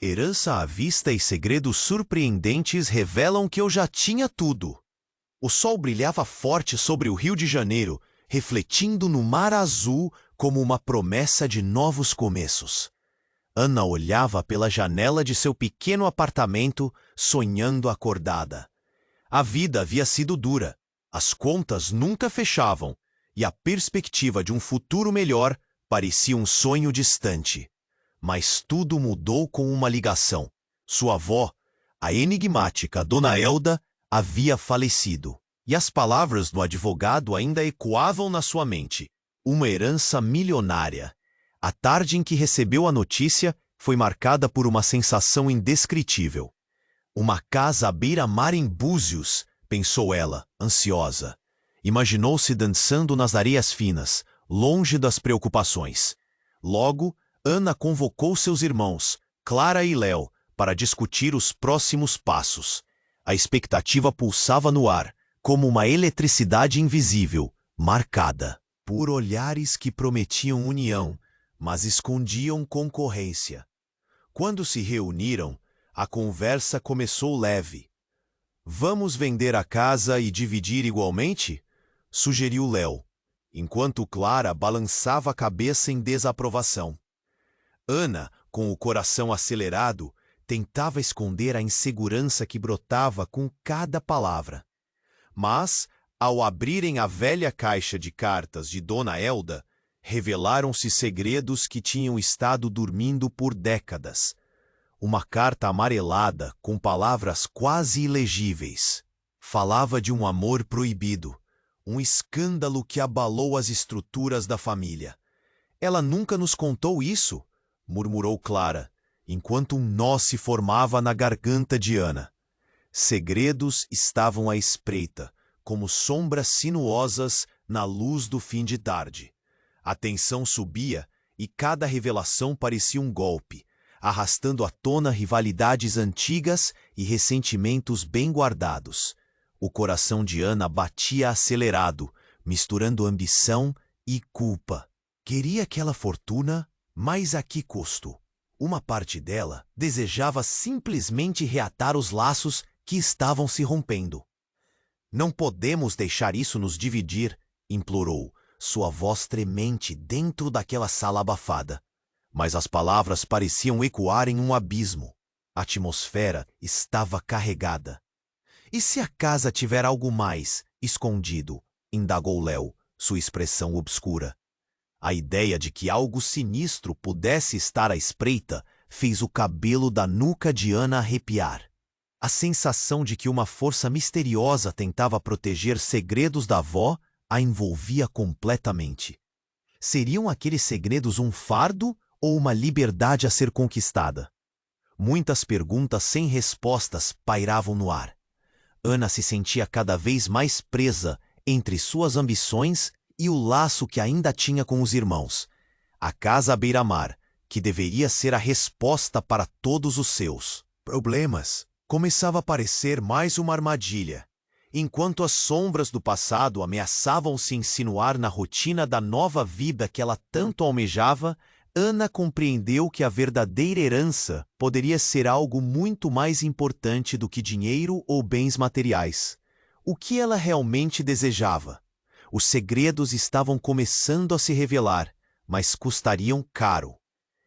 Herança à vista e segredos surpreendentes revelam que eu já tinha tudo. O sol brilhava forte sobre o Rio de Janeiro, refletindo no mar azul como uma promessa de novos começos. Ana olhava pela janela de seu pequeno apartamento, sonhando acordada. A vida havia sido dura, as contas nunca fechavam, e a perspectiva de um futuro melhor parecia um sonho distante. Mas tudo mudou com uma ligação. Sua avó, a enigmática Dona Elda, havia falecido. E as palavras do advogado ainda ecoavam na sua mente. Uma herança milionária. A tarde em que recebeu a notícia foi marcada por uma sensação indescritível. Uma casa à beira-mar em Búzios, pensou ela, ansiosa. Imaginou-se dançando nas areias finas, longe das preocupações. Logo, Ana convocou seus irmãos, Clara e Léo, para discutir os próximos passos. A expectativa pulsava no ar, como uma eletricidade invisível, marcada por olhares que prometiam união, mas escondiam concorrência. Quando se reuniram, a conversa começou leve. "Vamos vender a casa e dividir igualmente?" sugeriu Léo, enquanto Clara balançava a cabeça em desaprovação. Ana, com o coração acelerado, tentava esconder a insegurança que brotava com cada palavra. Mas, ao abrirem a velha caixa de cartas de Dona Elda, revelaram-se segredos que tinham estado dormindo por décadas. Uma carta amarelada, com palavras quase ilegíveis. Falava de um amor proibido, um escândalo que abalou as estruturas da família. "Ela nunca nos contou isso", murmurou Clara, enquanto um nó se formava na garganta de Ana. Segredos estavam à espreita, como sombras sinuosas na luz do fim de tarde. A tensão subia e cada revelação parecia um golpe, arrastando à tona rivalidades antigas e ressentimentos bem guardados. O coração de Ana batia acelerado, misturando ambição e culpa. Queria aquela fortuna, mas a que custo? Uma parte dela desejava simplesmente reatar os laços que estavam se rompendo. "Não podemos deixar isso nos dividir", implorou, sua voz tremente dentro daquela sala abafada. Mas as palavras pareciam ecoar em um abismo. A atmosfera estava carregada. "E se a casa tiver algo mais escondido?", indagou Léo, sua expressão obscura. A ideia de que algo sinistro pudesse estar à espreita fez o cabelo da nuca de Ana arrepiar. A sensação de que uma força misteriosa tentava proteger segredos da avó a envolvia completamente. Seriam aqueles segredos um fardo ou uma liberdade a ser conquistada? Muitas perguntas sem respostas pairavam no ar. Ana se sentia cada vez mais presa entre suas ambições e o laço que ainda tinha com os irmãos. A casa à beira-mar, que deveria ser a resposta para todos os seus problemas, começava a parecer mais uma armadilha. Enquanto as sombras do passado ameaçavam se insinuar na rotina da nova vida que ela tanto almejava, Ana compreendeu que a verdadeira herança poderia ser algo muito mais importante do que dinheiro ou bens materiais. O que ela realmente desejava? Os segredos estavam começando a se revelar, mas custariam caro.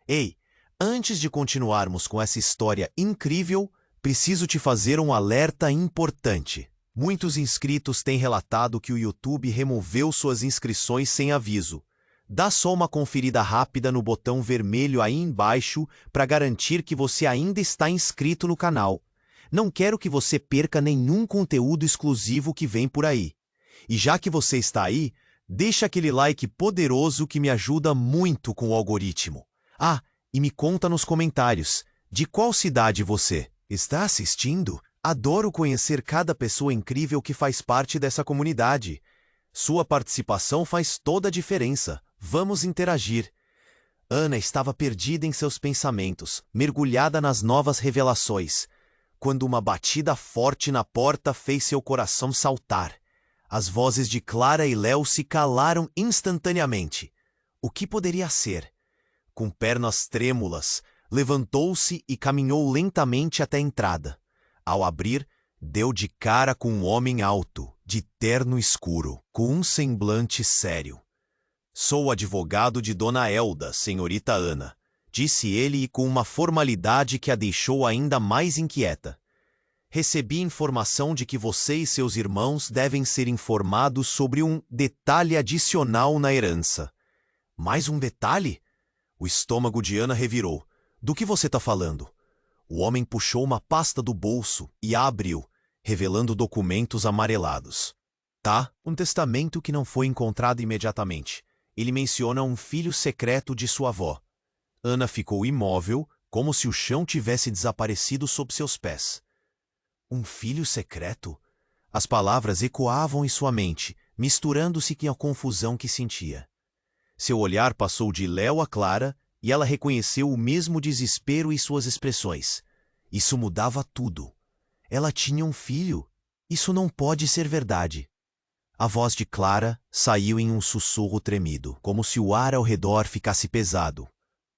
"Ei, antes de continuarmos com essa história incrível, preciso te fazer um alerta importante. Muitos inscritos têm relatado que o YouTube removeu suas inscrições sem aviso. Dá só uma conferida rápida no botão vermelho aí embaixo para garantir que você ainda está inscrito no canal. Não quero que você perca nenhum conteúdo exclusivo que vem por aí. E já que você está aí, deixa aquele like poderoso que me ajuda muito com o algoritmo. Ah, e me conta nos comentários, de qual cidade você está assistindo? Adoro conhecer cada pessoa incrível que faz parte dessa comunidade. Sua participação faz toda a diferença. Vamos interagir." Ana estava perdida em seus pensamentos, mergulhada nas novas revelações, quando uma batida forte na porta fez seu coração saltar. As vozes de Clara e Léo se calaram instantaneamente. O que poderia ser? Com pernas trêmulas, levantou-se e caminhou lentamente até a entrada. Ao abrir, deu de cara com um homem alto, de terno escuro, com um semblante sério. "Sou o advogado de Dona Elda, senhorita Ana", disse ele com uma formalidade que a deixou ainda mais inquieta. "Recebi informação de que você e seus irmãos devem ser informados sobre um detalhe adicional na herança." "Mais um detalhe?" O estômago de Ana revirou. "Do que você está falando?" O homem puxou uma pasta do bolso e a abriu, revelando documentos amarelados. "Tá, um testamento que não foi encontrado imediatamente. Ele menciona um filho secreto de sua avó." Ana ficou imóvel, como se o chão tivesse desaparecido sob seus pés. "Um filho secreto?" As palavras ecoavam em sua mente, misturando-se com a confusão que sentia. Seu olhar passou de Léo a Clara e ela reconheceu o mesmo desespero em suas expressões. Isso mudava tudo. Ela tinha um filho. Isso não pode ser verdade. A voz de Clara saiu em um sussurro tremido, como se o ar ao redor ficasse pesado.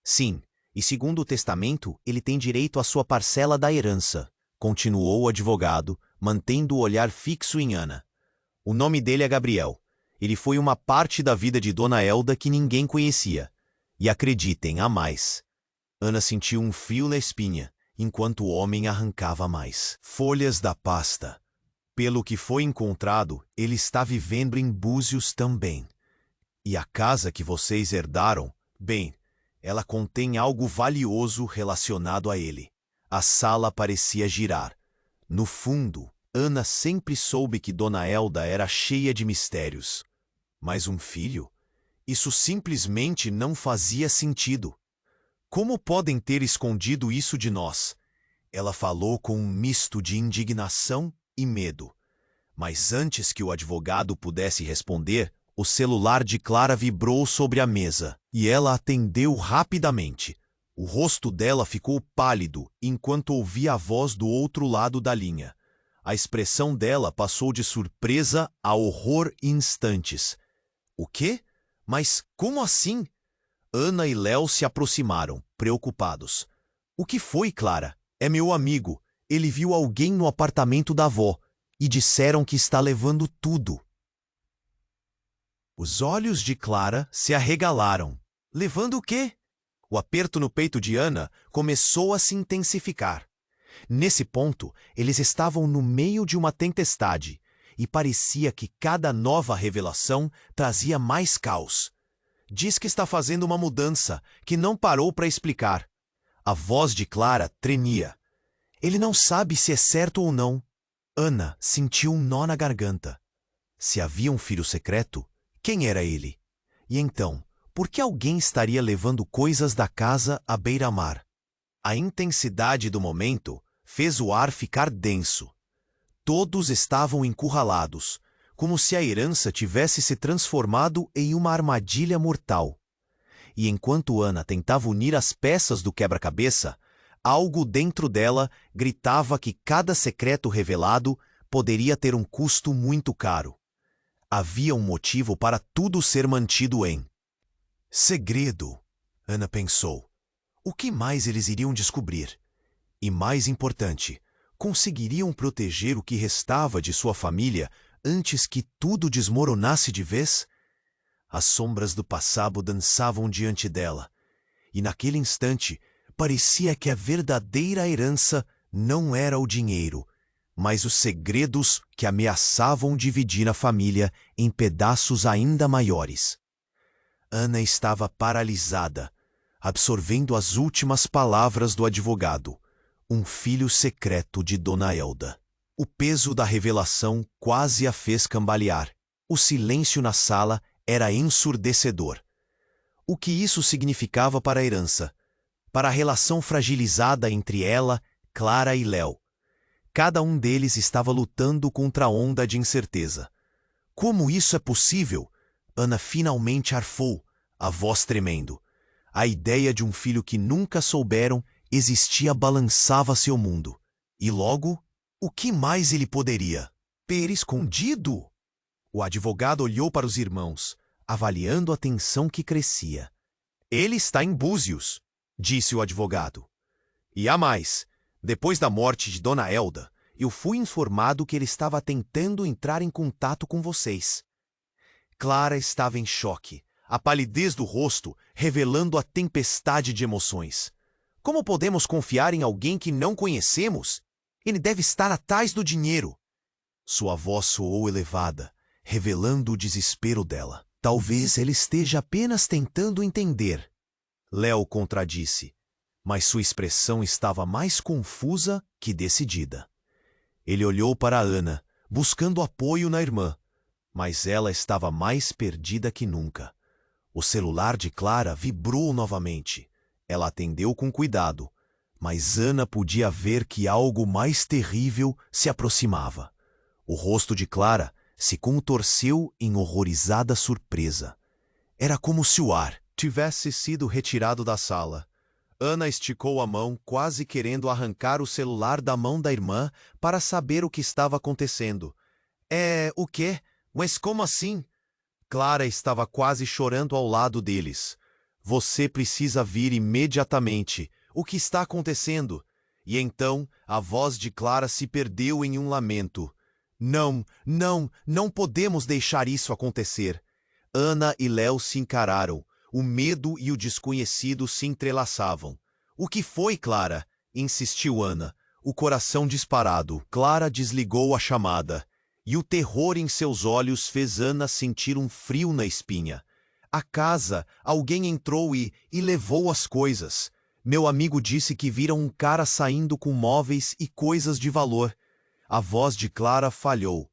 "Sim, e segundo o testamento, ele tem direito à sua parcela da herança", continuou o advogado, mantendo o olhar fixo em Ana. "O nome dele é Gabriel. Ele foi uma parte da vida de Dona Elda que ninguém conhecia. E acreditem, há mais." Ana sentiu um frio na espinha, enquanto o homem arrancava mais folhas da pasta. "Pelo que foi encontrado, ele está vivendo em Búzios também. E a casa que vocês herdaram, bem, ela contém algo valioso relacionado a ele." A sala parecia girar. No fundo, Ana sempre soube que Dona Elda era cheia de mistérios. Mas um filho? Isso simplesmente não fazia sentido. "Como podem ter escondido isso de nós?" Ela falou com um misto de indignação e medo. Mas antes que o advogado pudesse responder, o celular de Clara vibrou sobre a mesa e ela atendeu rapidamente. O rosto dela ficou pálido enquanto ouvia a voz do outro lado da linha. A expressão dela passou de surpresa a horror em instantes. "O quê? Mas como assim?" Ana e Léo se aproximaram, preocupados. "O que foi, Clara? É meu amigo. Ele viu alguém no apartamento da avó e disseram que está levando tudo." Os olhos de Clara se arregalaram. "Levando o quê?" O aperto no peito de Ana começou a se intensificar. Nesse ponto, eles estavam no meio de uma tempestade e parecia que cada nova revelação trazia mais caos. "Diz que está fazendo uma mudança, que não parou para explicar." A voz de Clara tremia. "Ele não sabe se é certo ou não." Ana sentiu um nó na garganta. Se havia um filho secreto, quem era ele? E então, por que alguém estaria levando coisas da casa à beira-mar? A intensidade do momento fez o ar ficar denso. Todos estavam encurralados, como se a herança tivesse se transformado em uma armadilha mortal. E enquanto Ana tentava unir as peças do quebra-cabeça, algo dentro dela gritava que cada secreto revelado poderia ter um custo muito caro. Havia um motivo para tudo ser mantido em segredo, Ana pensou. O que mais eles iriam descobrir? E mais importante, conseguiriam proteger o que restava de sua família antes que tudo desmoronasse de vez? As sombras do passado dançavam diante dela, e naquele instante parecia que a verdadeira herança não era o dinheiro, mas os segredos que ameaçavam dividir a família em pedaços ainda maiores. Ana estava paralisada, absorvendo as últimas palavras do advogado. Um filho secreto de Dona Elda. O peso da revelação quase a fez cambalear. O silêncio na sala era ensurdecedor. O que isso significava para a herança? Para a relação fragilizada entre ela, Clara e Léo. Cada um deles estava lutando contra a onda de incerteza. Como isso é possível? Ana finalmente arfou, a voz tremendo. A ideia de um filho que nunca souberam existia balançava seu mundo. E logo, o que mais ele poderia ter escondido? O advogado olhou para os irmãos, avaliando a tensão que crescia. Ele está em Búzios. disse o advogado. E há mais. Depois da morte de Dona Elda, eu fui informado que ele estava tentando entrar em contato com vocês. Clara estava em choque, a palidez do rosto revelando a tempestade de emoções. Como podemos confiar em alguém que não conhecemos? Ele deve estar atrás do dinheiro. Sua voz soou elevada, revelando o desespero dela. Talvez ele esteja apenas tentando entender. Léo contradisse, mas sua expressão estava mais confusa que decidida. Ele olhou para Ana, buscando apoio na irmã, mas ela estava mais perdida que nunca. O celular de Clara vibrou novamente. Ela atendeu com cuidado, mas Ana podia ver que algo mais terrível se aproximava. O rosto de Clara se contorceu em horrorizada surpresa. Era como se o ar tivesse sido retirado da sala. Ana esticou a mão, quase querendo arrancar o celular da mão da irmã para saber o que estava acontecendo. O quê? Mas como assim? Clara estava quase chorando ao lado deles. Você precisa vir imediatamente. O que está acontecendo? E então a voz de Clara se perdeu em um lamento. Não podemos deixar isso acontecer. Ana e Léo se encararam. O medo e o desconhecido se entrelaçavam. O que foi, Clara? Insistiu Ana. O coração disparado. Clara desligou a chamada. E o terror em seus olhos fez Ana sentir um frio na espinha. A casa, alguém entrou e levou as coisas. Meu amigo disse que viram um cara saindo com móveis e coisas de valor. A voz de Clara falhou.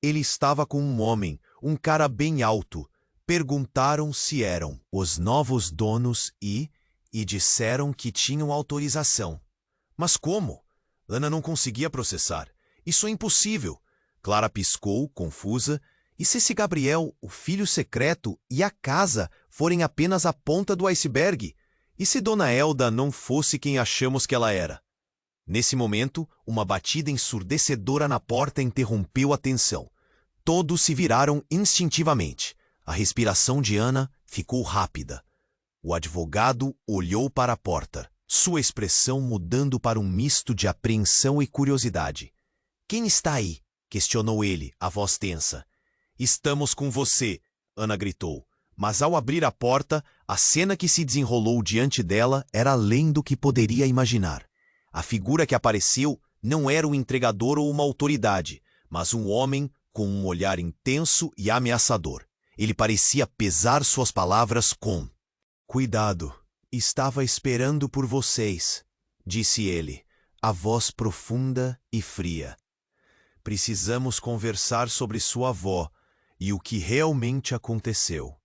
Ele estava com um homem, um cara bem alto. Perguntaram se eram os novos donos e disseram que tinham autorização. Mas como? Ana não conseguia processar. Isso é impossível. Clara piscou, confusa. E se esse Gabriel, o filho secreto, e a casa forem apenas a ponta do iceberg? E se Dona Elda não fosse quem achamos que ela era? Nesse momento, uma batida ensurdecedora na porta interrompeu a tensão. Todos se viraram instintivamente. A respiração de Ana ficou rápida. O advogado olhou para a porta, sua expressão mudando para um misto de apreensão e curiosidade. Quem está aí? Questionou ele, a voz tensa. Estamos com você, Ana gritou. Mas ao abrir a porta, a cena que se desenrolou diante dela era além do que poderia imaginar. A figura que apareceu não era um entregador ou uma autoridade, mas um homem com um olhar intenso e ameaçador. Ele parecia pesar suas palavras com: "Cuidado, estava esperando por vocês", disse ele, a voz profunda e fria. "Precisamos conversar sobre sua avó e o que realmente aconteceu."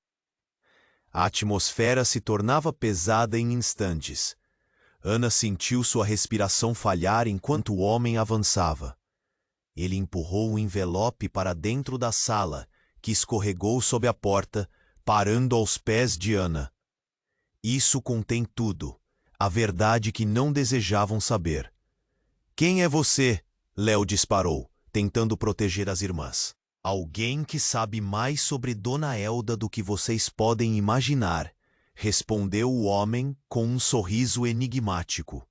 A atmosfera se tornava pesada em instantes. Ana sentiu sua respiração falhar enquanto o homem avançava. Ele empurrou o envelope para dentro da sala, que escorregou sob a porta, parando aos pés de Ana. Isso contém tudo, a verdade que não desejavam saber. "Quem é você?" Léo disparou, tentando proteger as irmãs. "Alguém que sabe mais sobre Dona Elda do que vocês podem imaginar", respondeu o homem com um sorriso enigmático.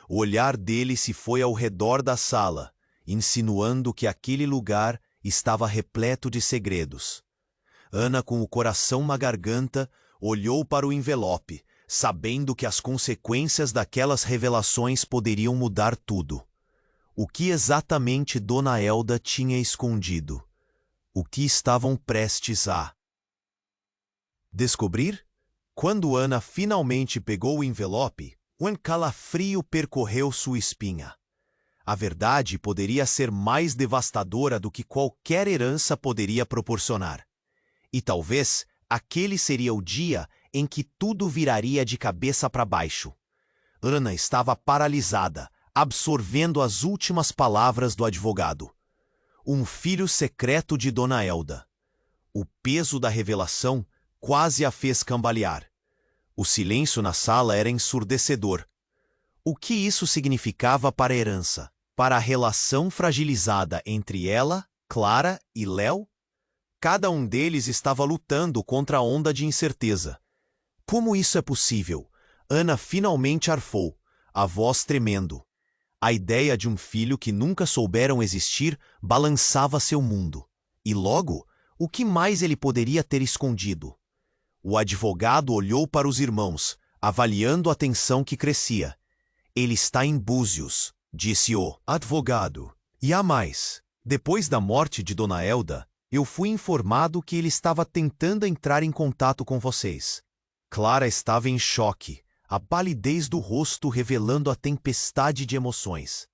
O olhar dele se foi ao redor da sala, insinuando que aquele lugar estava repleto de segredos. Ana, com o coração na garganta, olhou para o envelope, sabendo que as consequências daquelas revelações poderiam mudar tudo. O que exatamente Dona Elda tinha escondido? O que estavam prestes a descobrir? Quando Ana finalmente pegou o envelope, um calafrio percorreu sua espinha. A verdade poderia ser mais devastadora do que qualquer herança poderia proporcionar. E talvez aquele seria o dia em que tudo viraria de cabeça para baixo. Ana estava paralisada, absorvendo as últimas palavras do advogado. Um filho secreto de Dona Elda. O peso da revelação quase a fez cambalear. O silêncio na sala era ensurdecedor. O que isso significava para a herança? Para a relação fragilizada entre ela, Clara e Léo? Cada um deles estava lutando contra a onda de incerteza. Como isso é possível? Ana finalmente arfou, a voz tremendo. A ideia de um filho que nunca souberam existir balançava seu mundo. E logo, o que mais ele poderia ter escondido? O advogado olhou para os irmãos, avaliando a tensão que crescia. Ele está em Búzios, disse o advogado. E há mais. Depois da morte de Dona Elda, eu fui informado que ele estava tentando entrar em contato com vocês. Clara estava em choque, a palidez do rosto revelando a tempestade de emoções.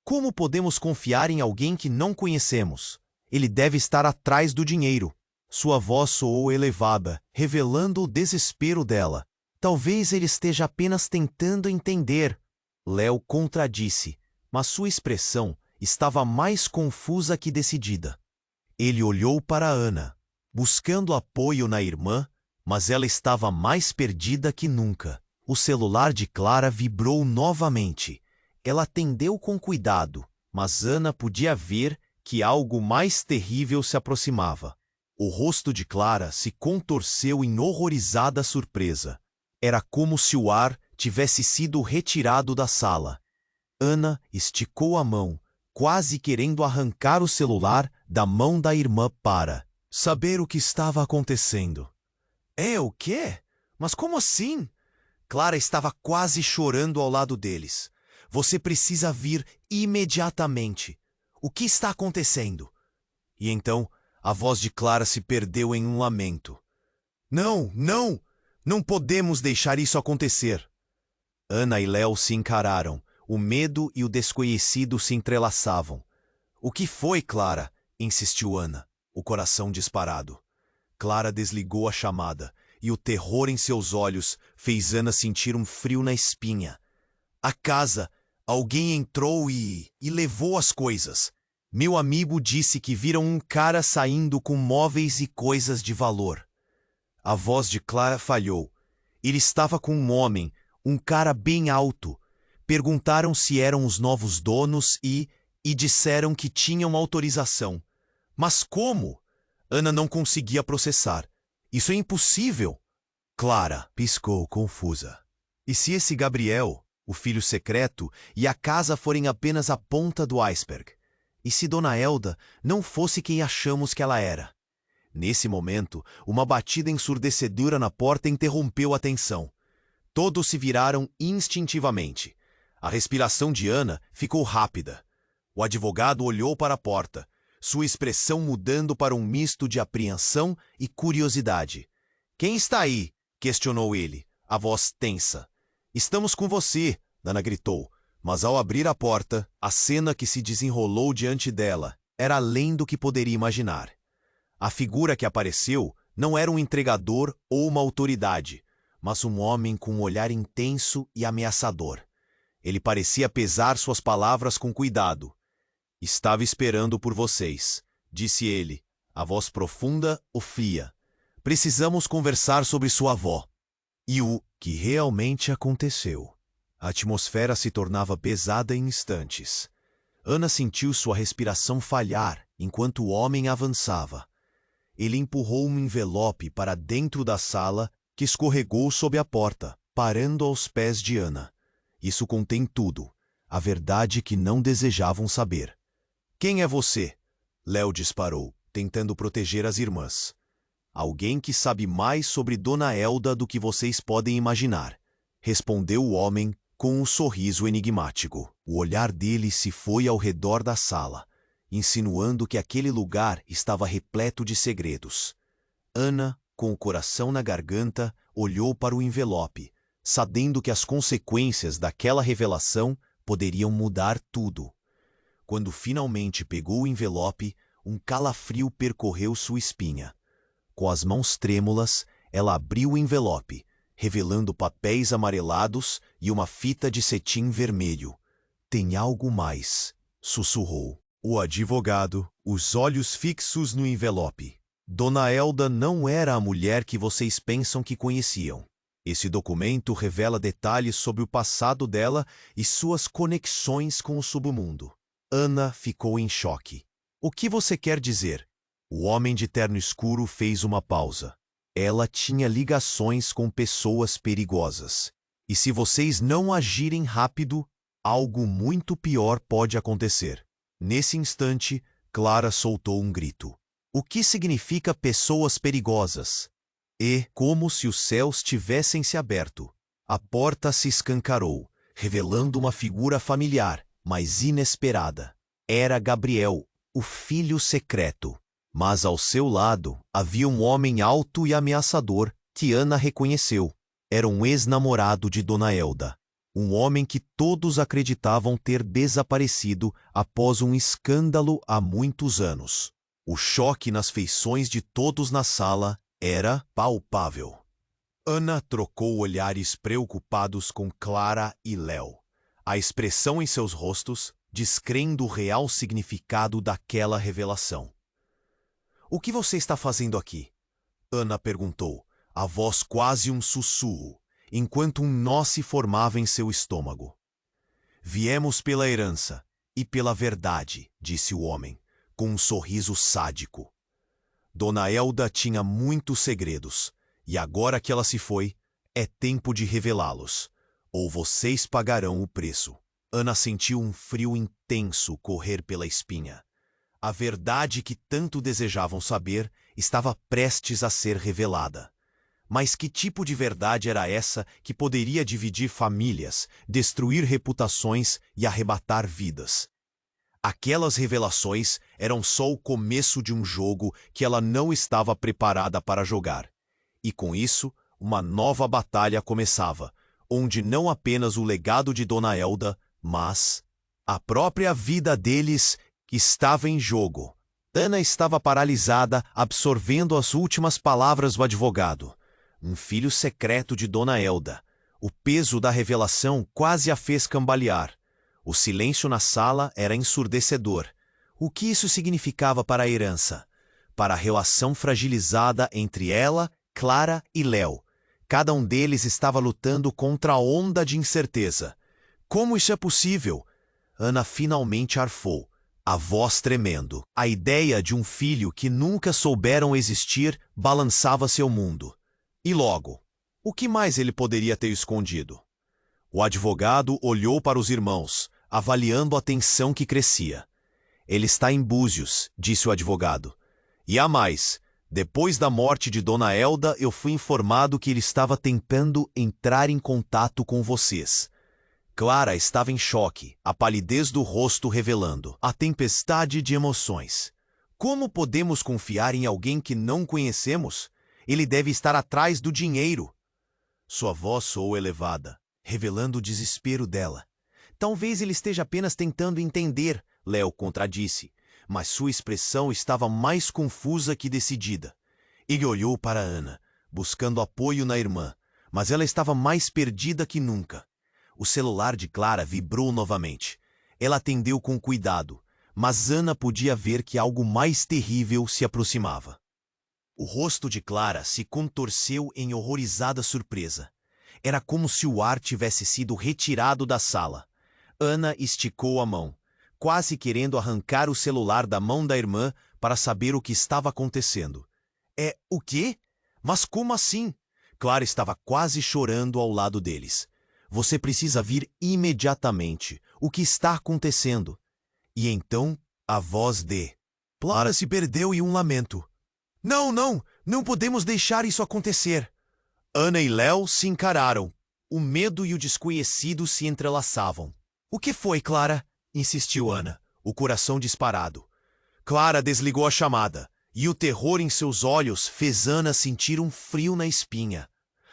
Como podemos confiar em alguém que não conhecemos? Ele deve estar atrás do dinheiro. Sua voz soou elevada, revelando o desespero dela. Talvez ele esteja apenas tentando entender. Léo contradisse, mas sua expressão estava mais confusa que decidida. Ele olhou para Ana, buscando apoio na irmã, mas ela estava mais perdida que nunca. O celular de Clara vibrou novamente. Ela atendeu com cuidado, mas Ana podia ver que algo mais terrível se aproximava. O rosto de Clara se contorceu em horrorizada surpresa. Era como se o ar tivesse sido retirado da sala. Ana esticou a mão, quase querendo arrancar o celular da mão da irmã para saber o que estava acontecendo. É o quê? Mas como assim? Clara estava quase chorando ao lado deles. Você precisa vir imediatamente. O que está acontecendo? E então, a voz de Clara se perdeu em um lamento. Não, não! Não podemos deixar isso acontecer. Ana e Léo se encararam. O medo e o desconhecido se entrelaçavam. O que foi, Clara? Insistiu Ana, o coração disparado. Clara desligou a chamada, e o terror em seus olhos fez Ana sentir um frio na espinha. A casa, alguém entrou e levou as coisas. Meu amigo disse que viram um cara saindo com móveis e coisas de valor. A voz de Clara falhou. Ele estava com um homem, um cara bem alto. Perguntaram se eram os novos donos e disseram que tinham autorização. Mas como? Ana não conseguia processar. Isso é impossível. Clara piscou confusa. E se esse Gabriel, o filho secreto, e a casa forem apenas a ponta do iceberg? E se Dona Elda não fosse quem achamos que ela era? Nesse momento, uma batida ensurdecedora na porta interrompeu a tensão. Todos se viraram instintivamente. A respiração de Ana ficou rápida. O advogado olhou para a porta, sua expressão mudando para um misto de apreensão e curiosidade. Quem está aí? Questionou ele, a voz tensa. Estamos com você, Ana gritou, mas ao abrir a porta, a cena que se desenrolou diante dela era além do que poderia imaginar. A figura que apareceu não era um entregador ou uma autoridade, mas um homem com um olhar intenso e ameaçador. Ele parecia pesar suas palavras com cuidado. Estava esperando por vocês, disse ele, a voz profunda ou fria. Precisamos conversar sobre sua avó. E o que realmente aconteceu. A atmosfera se tornava pesada em instantes. Ana sentiu sua respiração falhar enquanto o homem avançava. Ele empurrou um envelope para dentro da sala que escorregou sob a porta, parando aos pés de Ana. Isso contém tudo, a verdade que não desejavam saber. Quem é você? Léo disparou, tentando proteger as irmãs. Alguém que sabe mais sobre Dona Elda do que vocês podem imaginar, respondeu o homem com um sorriso enigmático. O olhar dele se foi ao redor da sala, insinuando que aquele lugar estava repleto de segredos. Ana, com o coração na garganta, olhou para o envelope, sabendo que as consequências daquela revelação poderiam mudar tudo. Quando finalmente pegou o envelope, um calafrio percorreu sua espinha. Com as mãos trêmulas, ela abriu o envelope, revelando papéis amarelados e uma fita de cetim vermelho. Tem algo mais, sussurrou. O advogado, os olhos fixos no envelope. Dona Elda não era a mulher que vocês pensam que conheciam. Esse documento revela detalhes sobre o passado dela e suas conexões com o submundo. Ana ficou em choque. O que você quer dizer? O homem de terno escuro fez uma pausa. Ela tinha ligações com pessoas perigosas. E se vocês não agirem rápido, algo muito pior pode acontecer. Nesse instante, Clara soltou um grito. O que significa pessoas perigosas? E, como se os céus tivessem se aberto, a porta se escancarou, revelando uma figura familiar, mas inesperada. Era Gabriel, o filho secreto. Mas ao seu lado havia um homem alto e ameaçador que Ana reconheceu. Era um ex-namorado de Dona Elda. Um homem que todos acreditavam ter desaparecido após um escândalo há muitos anos. O choque nas feições de todos na sala era palpável. Ana trocou olhares preocupados com Clara e Léo. A expressão em seus rostos descrendo o real significado daquela revelação. "O que você está fazendo aqui?" Ana perguntou, a voz quase um sussurro, enquanto um nó se formava em seu estômago. "Viemos pela herança e pela verdade", disse o homem, com um sorriso sádico. Dona Elda tinha muitos segredos, e agora que ela se foi, é tempo de revelá-los, ou vocês pagarão o preço. Ana sentiu um frio intenso correr pela espinha. A verdade que tanto desejavam saber estava prestes a ser revelada. Mas que tipo de verdade era essa que poderia dividir famílias, destruir reputações e arrebatar vidas? Aquelas revelações eram só o começo de um jogo que ela não estava preparada para jogar. E com isso, uma nova batalha começava, onde não apenas o legado de Dona Elda, mas a própria vida deles estava em jogo. Ana estava paralisada, absorvendo as últimas palavras do advogado. Um filho secreto de Dona Elda. O peso da revelação quase a fez cambalear. O silêncio na sala era ensurdecedor. O que isso significava para a herança? Para a relação fragilizada entre ela, Clara e Léo. Cada um deles estava lutando contra a onda de incerteza. Como isso é possível? Ana finalmente arfou, a voz tremendo. A ideia de um filho que nunca souberam existir balançava seu mundo. E logo, o que mais ele poderia ter escondido? O advogado olhou para os irmãos, avaliando a tensão que crescia. "Ele está em Búzios", disse o advogado. "E há mais. Depois da morte de Dona Elda, eu fui informado que ele estava tentando entrar em contato com vocês." Clara estava em choque, a palidez do rosto revelando a tempestade de emoções. "Como podemos confiar em alguém que não conhecemos? Ele deve estar atrás do dinheiro." Sua voz soou elevada, revelando o desespero dela. "Talvez ele esteja apenas tentando entender", Léo contradisse, mas sua expressão estava mais confusa que decidida. Ele olhou para Ana, buscando apoio na irmã, mas ela estava mais perdida que nunca. O celular de Clara vibrou novamente. Ela atendeu com cuidado, mas Ana podia ver que algo mais terrível se aproximava. O rosto de Clara se contorceu em horrorizada surpresa. Era como se o ar tivesse sido retirado da sala. Ana esticou a mão, quase querendo arrancar o celular da mão da irmã para saber o que estava acontecendo. "É o quê? Mas como assim?" Clara estava quase chorando ao lado deles. "Você precisa vir imediatamente. O que está acontecendo?" E então, a voz de Clara se perdeu em um lamento. Não podemos deixar isso acontecer." Ana e Léo se encararam. O medo e o desconhecido se entrelaçavam. "O que foi, Clara?" insistiu Ana, o coração disparado. Clara desligou a chamada, e o terror em seus olhos fez Ana sentir um frio na espinha.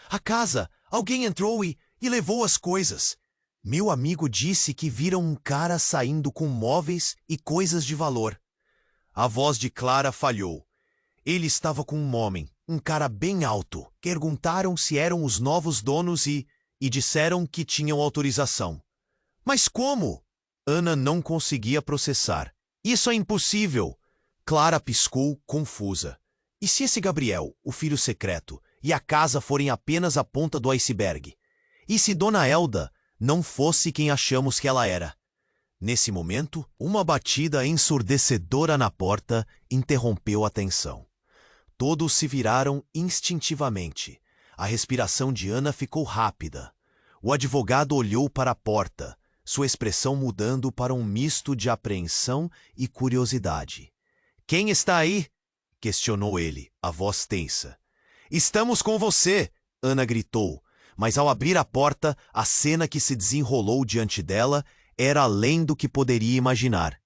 "A casa! Alguém entrou e levou as coisas. Meu amigo disse que viram um cara saindo com móveis e coisas de valor." A voz de Clara falhou. "Ele estava com um homem, um cara bem alto. Perguntaram se eram os novos donos e disseram que tinham autorização." "Mas como?" Ana não conseguia processar. "Isso é impossível." Clara piscou, confusa. "E se esse Gabriel, o filho secreto, e a casa forem apenas a ponta do iceberg? E se Dona Elda não fosse quem achamos que ela era?" Nesse momento, uma batida ensurdecedora na porta interrompeu a tensão. Todos se viraram instintivamente. A respiração de Ana ficou rápida. O advogado olhou para a porta, sua expressão mudando para um misto de apreensão e curiosidade. "Quem está aí?" questionou ele, a voz tensa. "Estamos com você!" Ana gritou, mas ao abrir a porta, a cena que se desenrolou diante dela era além do que poderia imaginar.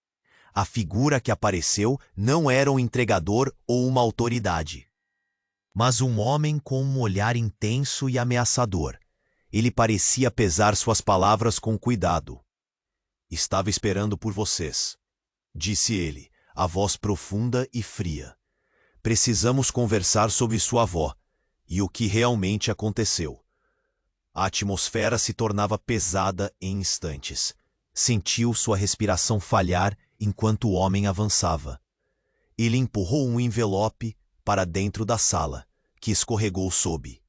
A figura que apareceu não era um entregador ou uma autoridade, mas um homem com um olhar intenso e ameaçador. Ele parecia pesar suas palavras com cuidado. "Estava esperando por vocês", disse ele, a voz profunda e fria. "Precisamos conversar sobre sua avó e o que realmente aconteceu." A atmosfera se tornava pesada em instantes. Sentiu sua respiração falhar enquanto o homem avançava. Ele empurrou um envelope para dentro da sala, que escorregou sob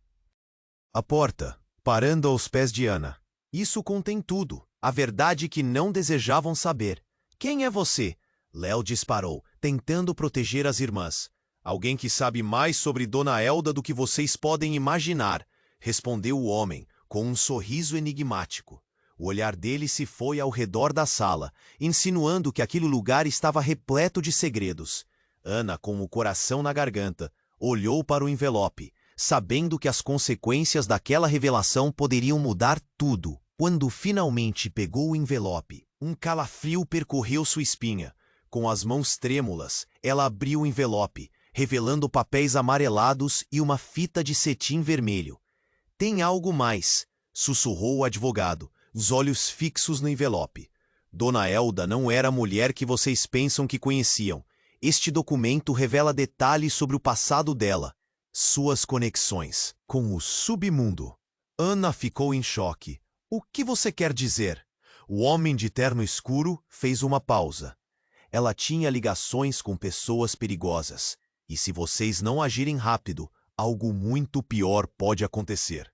a porta, parando aos pés de Ana. "Isso contém tudo, a verdade que não desejavam saber." "Quem é você?" Léo disparou, tentando proteger as irmãs. "Alguém que sabe mais sobre Dona Elda do que vocês podem imaginar", respondeu o homem, com um sorriso enigmático. O olhar dele se foi ao redor da sala, insinuando que aquele lugar estava repleto de segredos. Ana, com o coração na garganta, olhou para o envelope, sabendo que as consequências daquela revelação poderiam mudar tudo. Quando finalmente pegou o envelope, um calafrio percorreu sua espinha. Com as mãos trêmulas, ela abriu o envelope, revelando papéis amarelados e uma fita de cetim vermelho. "Tem algo mais", sussurrou o advogado, os olhos fixos no envelope. "Dona Elda não era a mulher que vocês pensam que conheciam. Este documento revela detalhes sobre o passado dela, suas conexões com o submundo." Ana ficou em choque. "O que você quer dizer?" O homem de terno escuro fez uma pausa. "Ela tinha ligações com pessoas perigosas, e se vocês não agirem rápido, algo muito pior pode acontecer."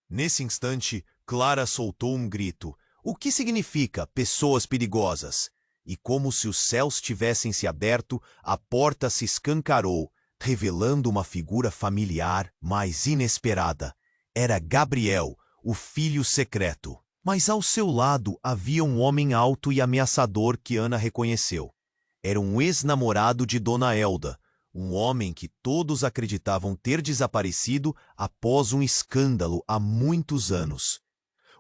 Nesse instante, Clara soltou um grito. "O que significa pessoas perigosas?" E como se os céus tivessem se aberto, a porta se escancarou, revelando uma figura familiar, mas inesperada. Era Gabriel, o filho secreto. Mas ao seu lado havia um homem alto e ameaçador que Ana reconheceu. Era um ex-namorado de Dona Elda, um homem que todos acreditavam ter desaparecido após um escândalo há muitos anos.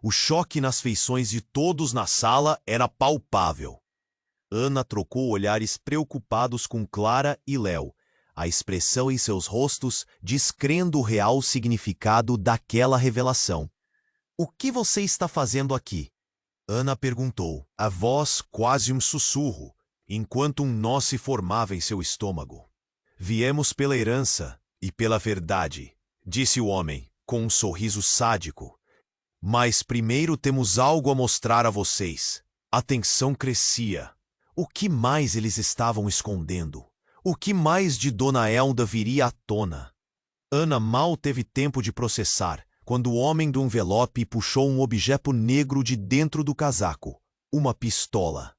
O choque nas feições de todos na sala era palpável. Ana trocou olhares preocupados com Clara e Léo, a expressão em seus rostos descrendo o real significado daquela revelação. "O que você está fazendo aqui?" Ana perguntou, a voz quase um sussurro, enquanto um nó se formava em seu estômago. "Viemos pela herança e pela verdade", disse o homem, com um sorriso sádico. "Mas primeiro temos algo a mostrar a vocês." A tensão crescia. O que mais eles estavam escondendo? O que mais de Dona Elda viria à tona? Ana mal teve tempo de processar, quando o homem do envelope puxou um objeto negro de dentro do casaco. Uma pistola.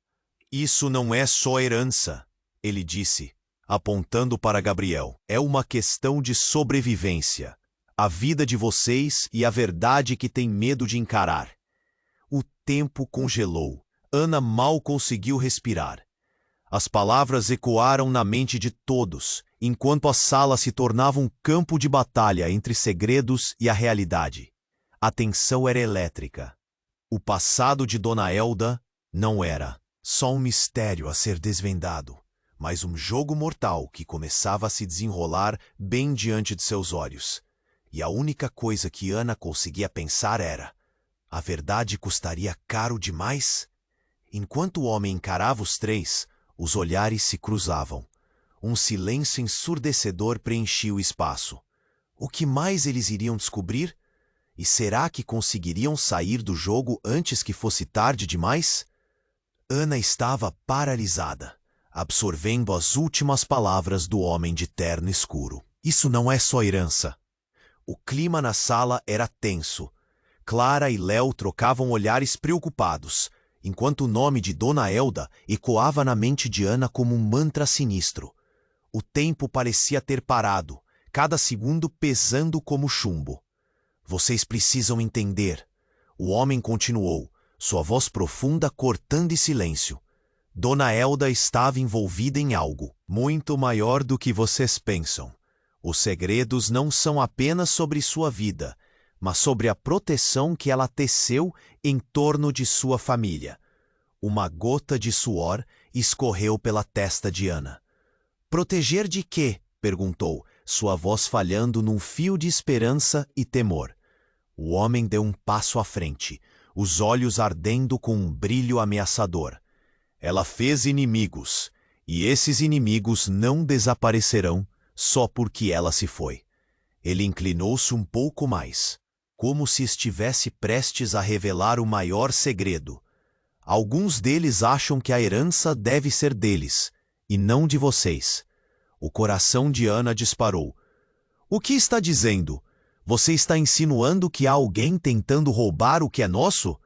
"Isso não é só herança", ele disse, apontando para Gabriel. "É uma questão de sobrevivência. A vida de vocês e a verdade que tem medo de encarar." O tempo congelou. Ana mal conseguiu respirar. As palavras ecoaram na mente de todos, enquanto a sala se tornava um campo de batalha entre segredos e a realidade. A tensão era elétrica. O passado de Dona Elda não era só um mistério a ser desvendado, mas um jogo mortal que começava a se desenrolar bem diante de seus olhos. E a única coisa que Ana conseguia pensar era: a verdade custaria caro demais? Enquanto o homem encarava os três, os olhares se cruzavam. Um silêncio ensurdecedor preenchia o espaço. O que mais eles iriam descobrir? E será que conseguiriam sair do jogo antes que fosse tarde demais? Ana estava paralisada, absorvendo as últimas palavras do homem de terno escuro. "Isso não é só herança." O clima na sala era tenso. Clara e Léo trocavam olhares preocupados, enquanto o nome de Dona Elda ecoava na mente de Ana como um mantra sinistro. O tempo parecia ter parado, cada segundo pesando como chumbo. "Vocês precisam entender." O homem continuou, sua voz profunda cortando em silêncio. Dona Elda estava envolvida em algo muito maior do que vocês pensam. Os segredos não são apenas sobre sua vida, mas sobre a proteção que ela teceu em torno de sua família. Uma gota de suor escorreu pela testa de Ana. Proteger de quê? Perguntou, sua voz falhando num fio de esperança e temor. O homem deu um passo à frente, os olhos ardendo com um brilho ameaçador. Ela fez inimigos, e esses inimigos não desaparecerão só porque ela se foi. Ele inclinou-se um pouco mais, como se estivesse prestes a revelar o maior segredo. Alguns deles acham que a herança deve ser deles, e não de vocês. O coração de Ana disparou. O que está dizendo? Você está insinuando que há alguém tentando roubar o que é nosso?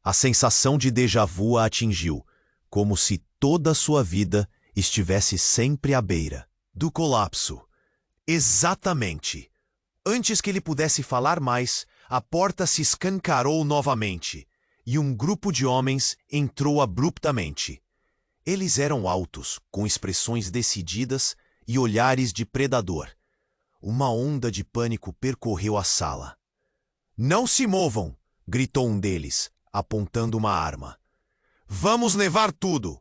A sensação de déjà vu a atingiu, como se toda a sua vida estivesse sempre à beira do colapso. Exatamente. Antes que ele pudesse falar mais, a porta se escancarou novamente, e um grupo de homens entrou abruptamente. Eles eram altos, com expressões decididas e olhares de predador. Uma onda de pânico percorreu a sala. "Não se movam!" gritou um deles, apontando uma arma. "Vamos levar tudo!"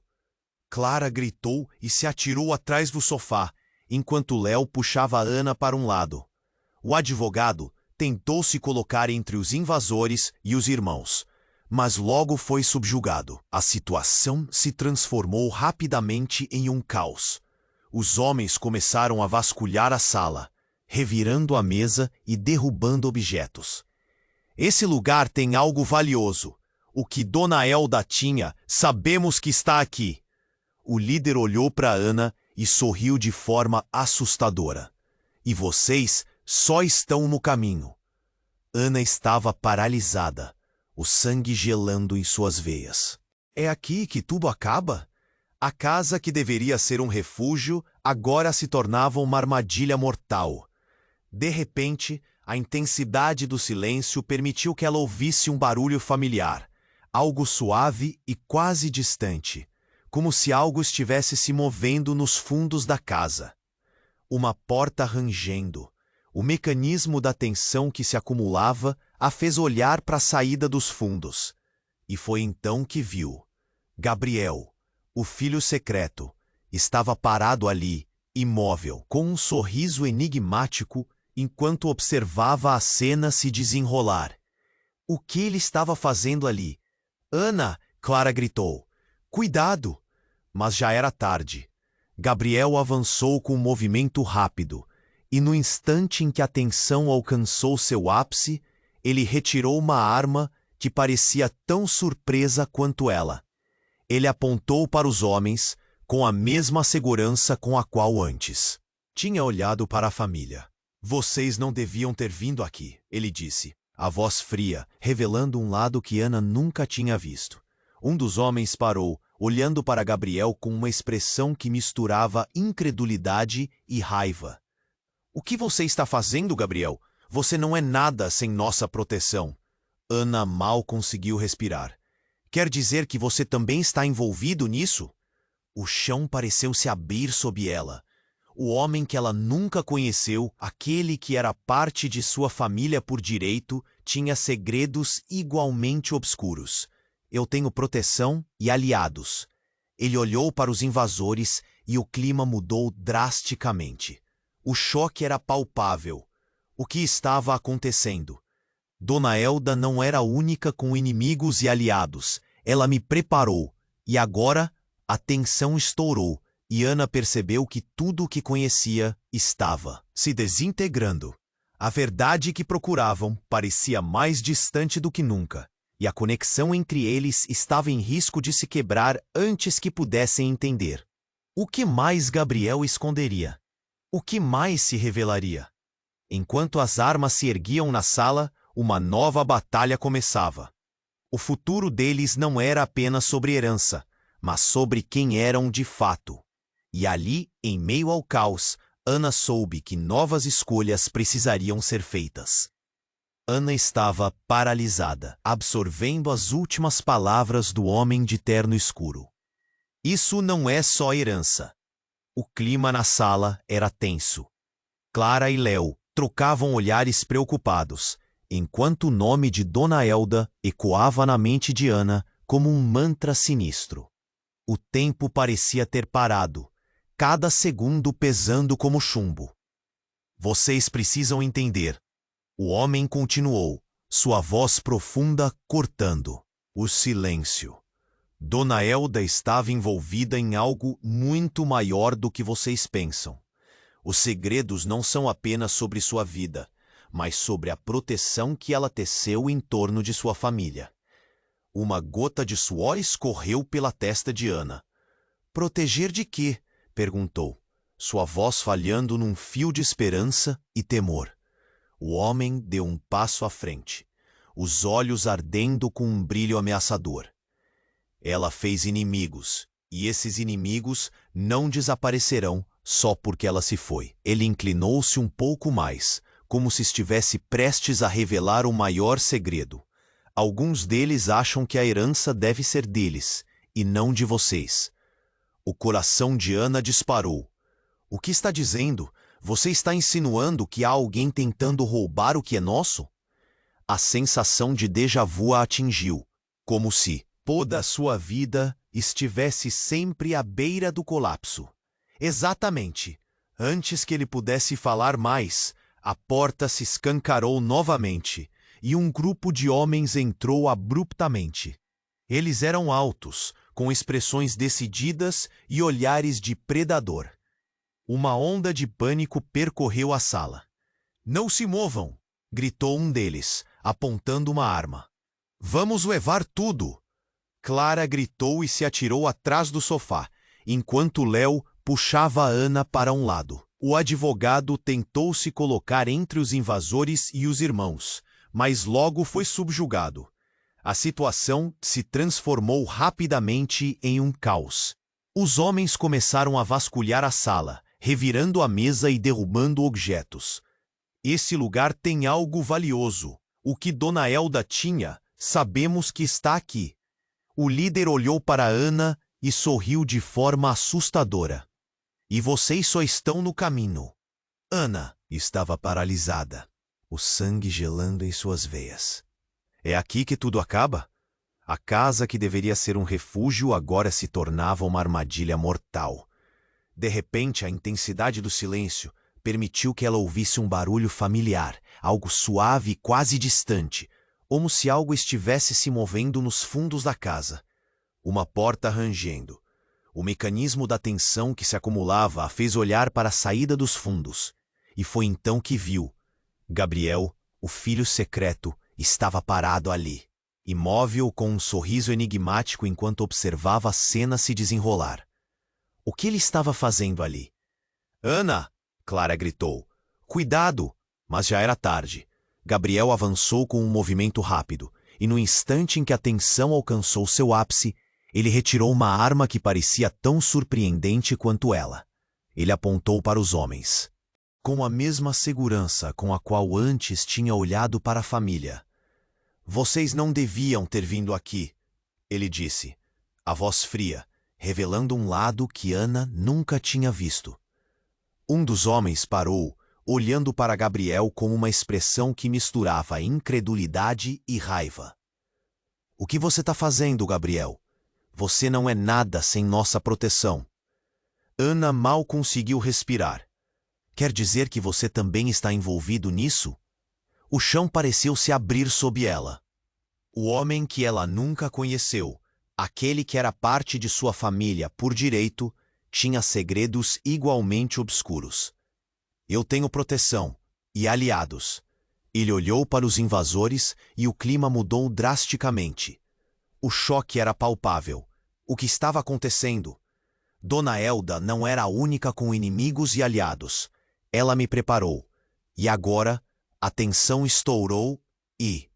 Clara gritou e se atirou atrás do sofá, enquanto Léo puxava Ana para um lado. O advogado tentou se colocar entre os invasores e os irmãos, mas logo foi subjugado. A situação se transformou rapidamente em um caos. Os homens começaram a vasculhar a sala, revirando a mesa e derrubando objetos. "Esse lugar tem algo valioso. O que Dona Elda tinha, sabemos que está aqui." O líder olhou para Ana e sorriu de forma assustadora. "E vocês só estão no caminho." Ana estava paralisada, o sangue gelando em suas veias. "É aqui que tudo acaba?" A casa que deveria ser um refúgio agora se tornava uma armadilha mortal. De repente, a intensidade do silêncio permitiu que ela ouvisse um barulho familiar, algo suave e quase distante, como se algo estivesse se movendo nos fundos da casa. Uma porta rangendo. O mecanismo da tensão que se acumulava a fez olhar para a saída dos fundos. E foi então que viu. Gabriel, o filho secreto, estava parado ali, imóvel, com um sorriso enigmático, enquanto observava a cena se desenrolar. O que ele estava fazendo ali? "Ana!" Clara gritou. "Cuidado!" Mas já era tarde. Gabriel avançou com um movimento rápido, e no instante em que a tensão alcançou seu ápice, ele retirou uma arma que parecia tão surpresa quanto ela. Ele apontou para os homens com a mesma segurança com a qual antes tinha olhado para a família. "Vocês não deviam ter vindo aqui", ele disse, a voz fria, revelando um lado que Ana nunca tinha visto. Um dos homens parou, olhando para Gabriel com uma expressão que misturava incredulidade e raiva. "O que você está fazendo, Gabriel? Você não é nada sem nossa proteção." Ana mal conseguiu respirar. "Quer dizer que você também está envolvido nisso?" O chão pareceu se abrir sob ela. O homem que ela nunca conheceu, aquele que era parte de sua família por direito, tinha segredos igualmente obscuros. "Eu tenho proteção e aliados." Ele olhou para os invasores e o clima mudou drasticamente. O choque era palpável. O que estava acontecendo? Dona Elda não era a única com inimigos e aliados. Ela me preparou. E agora a tensão estourou. E Ana percebeu que tudo o que conhecia estava se desintegrando. A verdade que procuravam parecia mais distante do que nunca, e a conexão entre eles estava em risco de se quebrar antes que pudessem entender. O que mais Gabriel esconderia? O que mais se revelaria? Enquanto as armas se erguiam na sala, uma nova batalha começava. O futuro deles não era apenas sobre herança, mas sobre quem eram de fato. E ali, em meio ao caos, Ana soube que novas escolhas precisariam ser feitas. Ana estava paralisada, absorvendo as últimas palavras do homem de terno escuro. Isso não é só herança. O clima na sala era tenso. Clara e Léo trocavam olhares preocupados, enquanto o nome de Dona Elda ecoava na mente de Ana como um mantra sinistro. O tempo parecia ter parado, cada segundo pesando como chumbo. Vocês precisam entender. O homem continuou, sua voz profunda cortando. O silêncio. Dona Elda estava envolvida em algo muito maior do que vocês pensam. Os segredos não são apenas sobre sua vida, mas sobre a proteção que ela teceu em torno de sua família. Uma gota de suor escorreu pela testa de Ana. Proteger de quê? Perguntou, sua voz falhando num fio de esperança e temor. O homem deu um passo à frente, os olhos ardendo com um brilho ameaçador. Ela fez inimigos, e esses inimigos não desaparecerão só porque ela se foi. Ele inclinou-se um pouco mais, como se estivesse prestes a revelar o maior segredo. Alguns deles acham que a herança deve ser deles, e não de vocês. O coração de Ana disparou. O que está dizendo? Você está insinuando que há alguém tentando roubar o que é nosso? A sensação de déjà vu a atingiu, como se toda a sua vida estivesse sempre à beira do colapso. Exatamente. Antes que ele pudesse falar mais, a porta se escancarou novamente e um grupo de homens entrou abruptamente. Eles eram altos, com expressões decididas e olhares de predador. Uma onda de pânico percorreu a sala. "Não se movam!" gritou um deles, apontando uma arma. "Vamos levar tudo!" Clara gritou e se atirou atrás do sofá, enquanto Léo puxava a Ana para um lado. O advogado tentou se colocar entre os invasores e os irmãos, mas logo foi subjugado. A situação se transformou rapidamente em um caos. Os homens começaram a vasculhar a sala, revirando a mesa e derrubando objetos. Esse lugar tem algo valioso. O que Dona Elda tinha, sabemos que está aqui. O líder olhou para Ana e sorriu de forma assustadora. E vocês só estão no caminho. Ana estava paralisada, o sangue gelando em suas veias. É aqui que tudo acaba? A casa que deveria ser um refúgio agora se tornava uma armadilha mortal. De repente, a intensidade do silêncio permitiu que ela ouvisse um barulho familiar, algo suave e quase distante, como se algo estivesse se movendo nos fundos da casa. Uma porta rangendo. O mecanismo da tensão que se acumulava a fez olhar para a saída dos fundos. E foi então que viu. Gabriel, o filho secreto, estava parado ali, imóvel com um sorriso enigmático enquanto observava a cena se desenrolar. O que ele estava fazendo ali? "Ana!" Clara gritou. "Cuidado!" Mas já era tarde. Gabriel avançou com um movimento rápido, e no instante em que a tensão alcançou seu ápice, ele retirou uma arma que parecia tão surpreendente quanto ela. Ele apontou para os homens. Com a mesma segurança com a qual antes tinha olhado para a família. "Vocês não deviam ter vindo aqui", ele disse, a voz fria, revelando um lado que Ana nunca tinha visto. Um dos homens parou, olhando para Gabriel com uma expressão que misturava incredulidade e raiva. "O que você está fazendo, Gabriel? Você não é nada sem nossa proteção." Ana mal conseguiu respirar. "Quer dizer que você também está envolvido nisso?" O chão pareceu se abrir sob ela. O homem que ela nunca conheceu, aquele que era parte de sua família por direito, tinha segredos igualmente obscuros. "Eu tenho proteção e aliados." Ele olhou para os invasores e o clima mudou drasticamente. O choque era palpável. O que estava acontecendo? Dona Elda não era a única com inimigos e aliados. Ela me preparou. E agora, a tensão estourou e...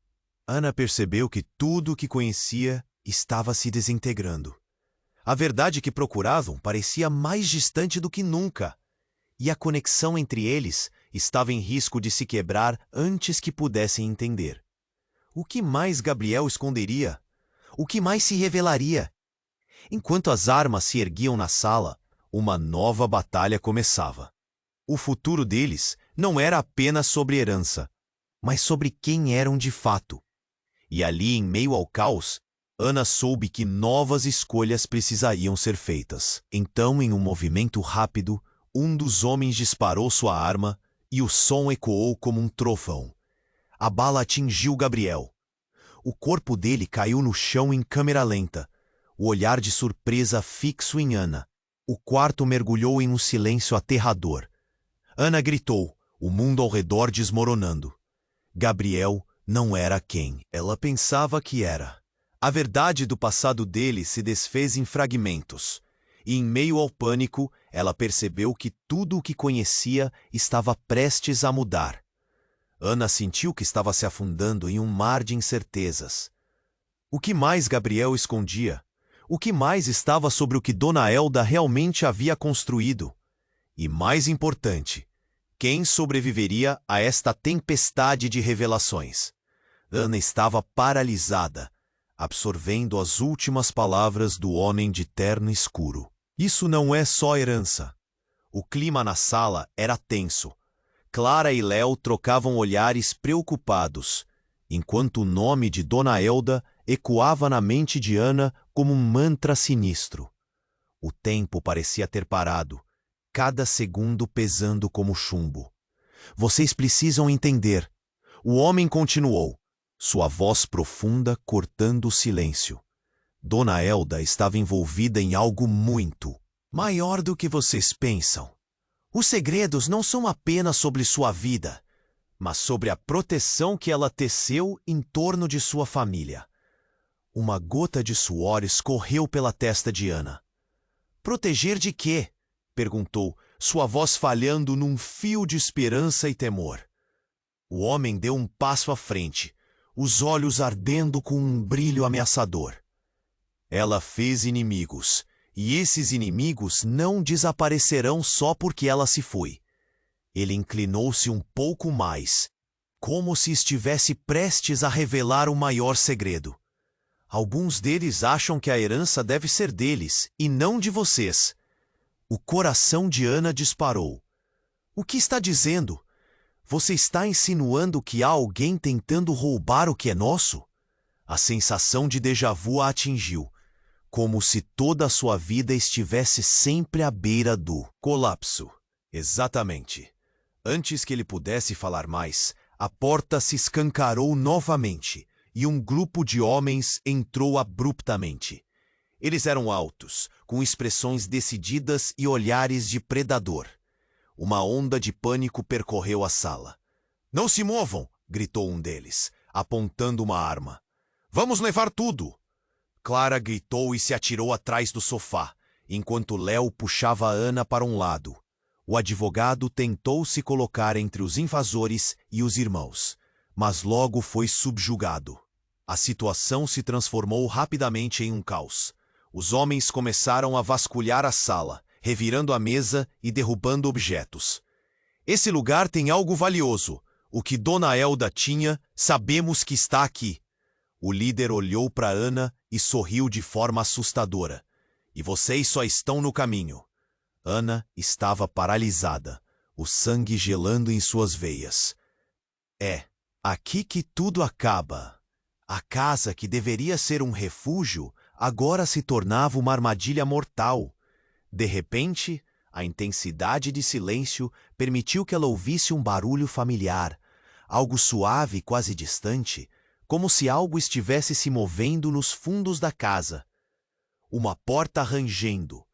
Ana percebeu que tudo o que conhecia estava se desintegrando. A verdade que procuravam parecia mais distante do que nunca. E a conexão entre eles estava em risco de se quebrar antes que pudessem entender. O que mais Gabriel esconderia? O que mais se revelaria? Enquanto as armas se erguiam na sala, uma nova batalha começava. O futuro deles não era apenas sobre herança, mas sobre quem eram de fato. E ali, em meio ao caos, Ana soube que novas escolhas precisariam ser feitas. Então, em um movimento rápido, um dos homens disparou sua arma e o som ecoou como um trovão. A bala atingiu Gabriel. O corpo dele caiu no chão em câmera lenta, o olhar de surpresa fixo em Ana. O quarto mergulhou em um silêncio aterrador. Ana gritou, o mundo ao redor desmoronando. Gabriel não era quem ela pensava que era. A verdade do passado dele se desfez em fragmentos, e em meio ao pânico, ela percebeu que tudo o que conhecia estava prestes a mudar. Ana sentiu que estava se afundando em um mar de incertezas. O que mais Gabriel escondia? O que mais estava sobre o que Dona Elda realmente havia construído? E mais importante, quem sobreviveria a esta tempestade de revelações? Ana estava paralisada, absorvendo as últimas palavras do homem de terno escuro. Isso não é só herança. O clima na sala era tenso. Clara e Léo trocavam olhares preocupados, enquanto o nome de Dona Elda ecoava na mente de Ana como um mantra sinistro. O tempo parecia ter parado, cada segundo pesando como chumbo. Vocês precisam entender. O homem continuou, sua voz profunda cortando o silêncio. Dona Elda estava envolvida em algo muito maior do que vocês pensam. Os segredos não são apenas sobre sua vida, mas sobre a proteção que ela teceu em torno de sua família. Uma gota de suor escorreu pela testa de Ana. Proteger de quê? Perguntou, sua voz falhando num fio de esperança e temor. O homem deu um passo à frente, os olhos ardendo com um brilho ameaçador. Ela fez inimigos, e esses inimigos não desaparecerão só porque ela se foi. Ele inclinou-se um pouco mais, como se estivesse prestes a revelar o maior segredo. Alguns deles acham que a herança deve ser deles, e não de vocês. O coração de Ana disparou. O que está dizendo? Você está insinuando que há alguém tentando roubar o que é nosso? A sensação de déjà vu a atingiu, como se toda a sua vida estivesse sempre à beira do colapso. Exatamente. Antes que ele pudesse falar mais, a porta se escancarou novamente e um grupo de homens entrou abruptamente. Eles eram altos, com expressões decididas e olhares de predador. Uma onda de pânico percorreu a sala. "Não se movam!" gritou um deles, apontando uma arma. "Vamos levar tudo!" Clara gritou e se atirou atrás do sofá, enquanto Léo puxava Ana para um lado. O advogado tentou se colocar entre os invasores e os irmãos, mas logo foi subjugado. A situação se transformou rapidamente em um caos. Os homens começaram a vasculhar a sala, revirando a mesa e derrubando objetos. "Esse lugar tem algo valioso. O que Dona Elda tinha, sabemos que está aqui." O líder olhou para Ana e sorriu de forma assustadora. "E vocês só estão no caminho." Ana estava paralisada, o sangue gelando em suas veias. "É aqui que tudo acaba." A casa que deveria ser um refúgio agora se tornava uma armadilha mortal. De repente, a intensidade de silêncio permitiu que ela ouvisse um barulho familiar, algo suave e quase distante, como se algo estivesse se movendo nos fundos da casa. Uma porta rangendo.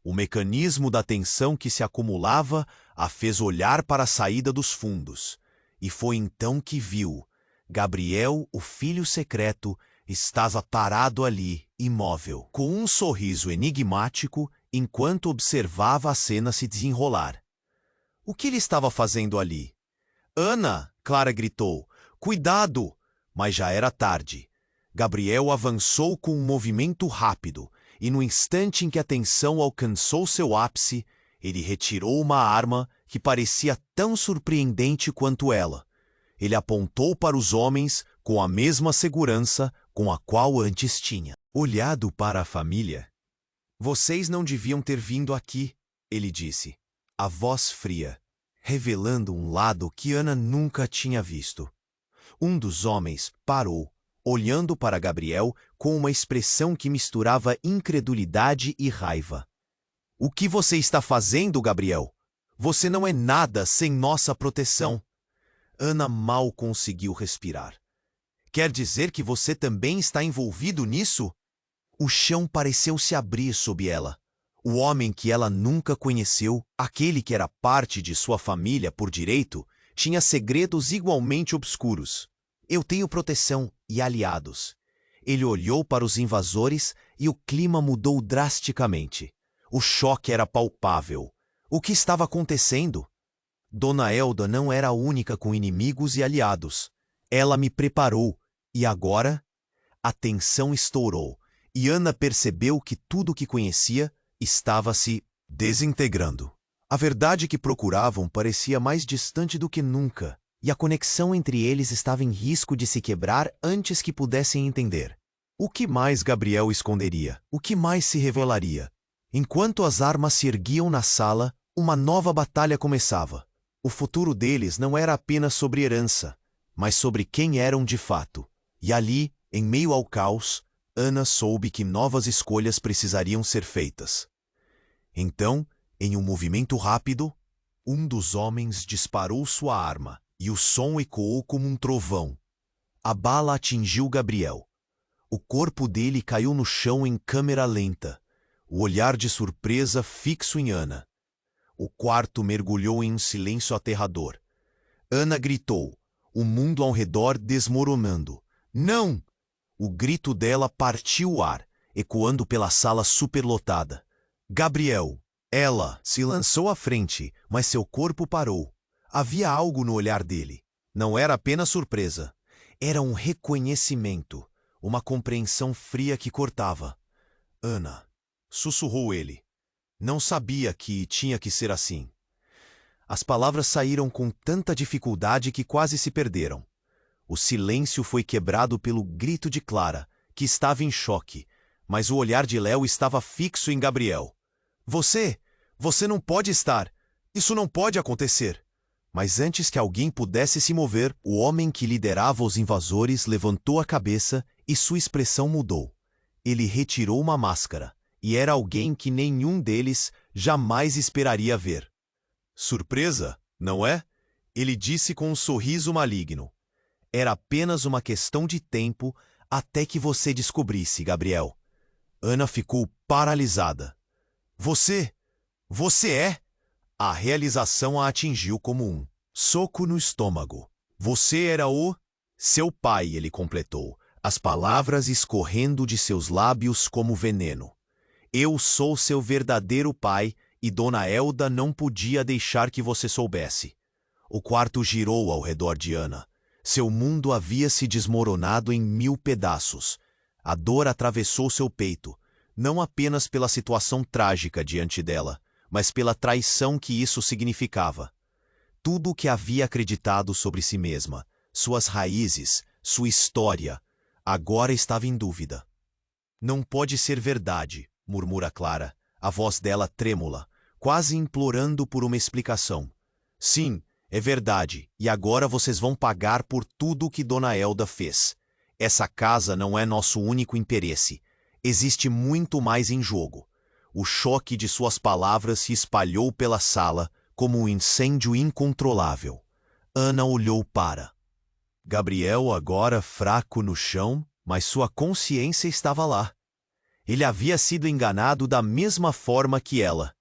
O mecanismo da tensão que se acumulava a fez olhar para a saída dos fundos. E foi então que viu. Gabriel, o filho secreto, estava parado ali, imóvel, com um sorriso enigmático, enquanto observava a cena se desenrolar. O que ele estava fazendo ali? "Ana!" Clara gritou. "Cuidado!" Mas já era tarde. Gabriel avançou com um movimento rápido, e no instante em que a tensão alcançou seu ápice, ele retirou uma arma que parecia tão surpreendente quanto ela. Ele apontou para os homens com a mesma segurança com a qual antes tinha olhado para a família. Vocês não deviam ter vindo aqui, ele disse, a voz fria, revelando um lado que Ana nunca tinha visto. Um dos homens parou, olhando para Gabriel com uma expressão que misturava incredulidade e raiva. O que você está fazendo, Gabriel? Você não é nada sem nossa proteção. Ana mal conseguiu respirar. Quer dizer que você também está envolvido nisso? O chão pareceu se abrir sob ela. O homem que ela nunca conheceu, aquele que era parte de sua família por direito, tinha segredos igualmente obscuros. Eu tenho proteção e aliados. Ele olhou para os invasores e o clima mudou drasticamente. O choque era palpável. O que estava acontecendo? Dona Elda não era a única com inimigos e aliados. Ela me preparou, e agora? A tensão estourou, e Ana percebeu que tudo o que conhecia estava se desintegrando. A verdade que procuravam parecia mais distante do que nunca, e a conexão entre eles estava em risco de se quebrar antes que pudessem entender. O que mais Gabriel esconderia? O que mais se revelaria? Enquanto as armas se erguiam na sala, uma nova batalha começava. O futuro deles não era apenas sobre herança, mas sobre quem eram de fato. E ali, em meio ao caos, Ana soube que novas escolhas precisariam ser feitas. Então, em um movimento rápido, um dos homens disparou sua arma, e o som ecoou como um trovão. A bala atingiu Gabriel. O corpo dele caiu no chão em câmera lenta, o olhar de surpresa fixo em Ana. O quarto mergulhou em um silêncio aterrador. Ana gritou, o mundo ao redor desmoronando. Não! O grito dela partiu o ar, ecoando pela sala superlotada. Gabriel! Ela se lançou à frente, mas seu corpo parou. Havia algo no olhar dele. Não era apenas surpresa. Era um reconhecimento, uma compreensão fria que cortava. Ana, sussurrou ele. Não sabia que tinha que ser assim. As palavras saíram com tanta dificuldade que quase se perderam. O silêncio foi quebrado pelo grito de Clara, que estava em choque, mas o olhar de Léo estava fixo em Gabriel. Você não pode estar. Isso não pode acontecer. Mas antes que alguém pudesse se mover, o homem que liderava os invasores levantou a cabeça e sua expressão mudou. Ele retirou uma máscara, e era alguém que nenhum deles jamais esperaria ver. Surpresa, não é? Ele disse com um sorriso maligno. Era apenas uma questão de tempo até que você descobrisse, Gabriel. Ana ficou paralisada. Você é? A realização a atingiu como um soco no estômago. Você era o... Seu pai, ele completou, as palavras escorrendo de seus lábios como veneno. Eu sou seu verdadeiro pai e Dona Elda não podia deixar que você soubesse. O quarto girou ao redor de Ana. Seu mundo havia se desmoronado em 1000 pedaços. A dor atravessou seu peito, não apenas pela situação trágica diante dela, mas pela traição que isso significava. Tudo o que havia acreditado sobre si mesma, suas raízes, sua história, agora estava em dúvida. Não pode ser verdade, murmura Clara, a voz dela trêmula, quase implorando por uma explicação. Sim, é verdade, e agora vocês vão pagar por tudo o que Dona Elda fez. Essa casa não é nosso único interesse. Existe muito mais em jogo. O choque de suas palavras se espalhou pela sala como um incêndio incontrolável. Ana olhou para Gabriel, agora fraco no chão, mas sua consciência estava lá. Ele havia sido enganado da mesma forma que ela.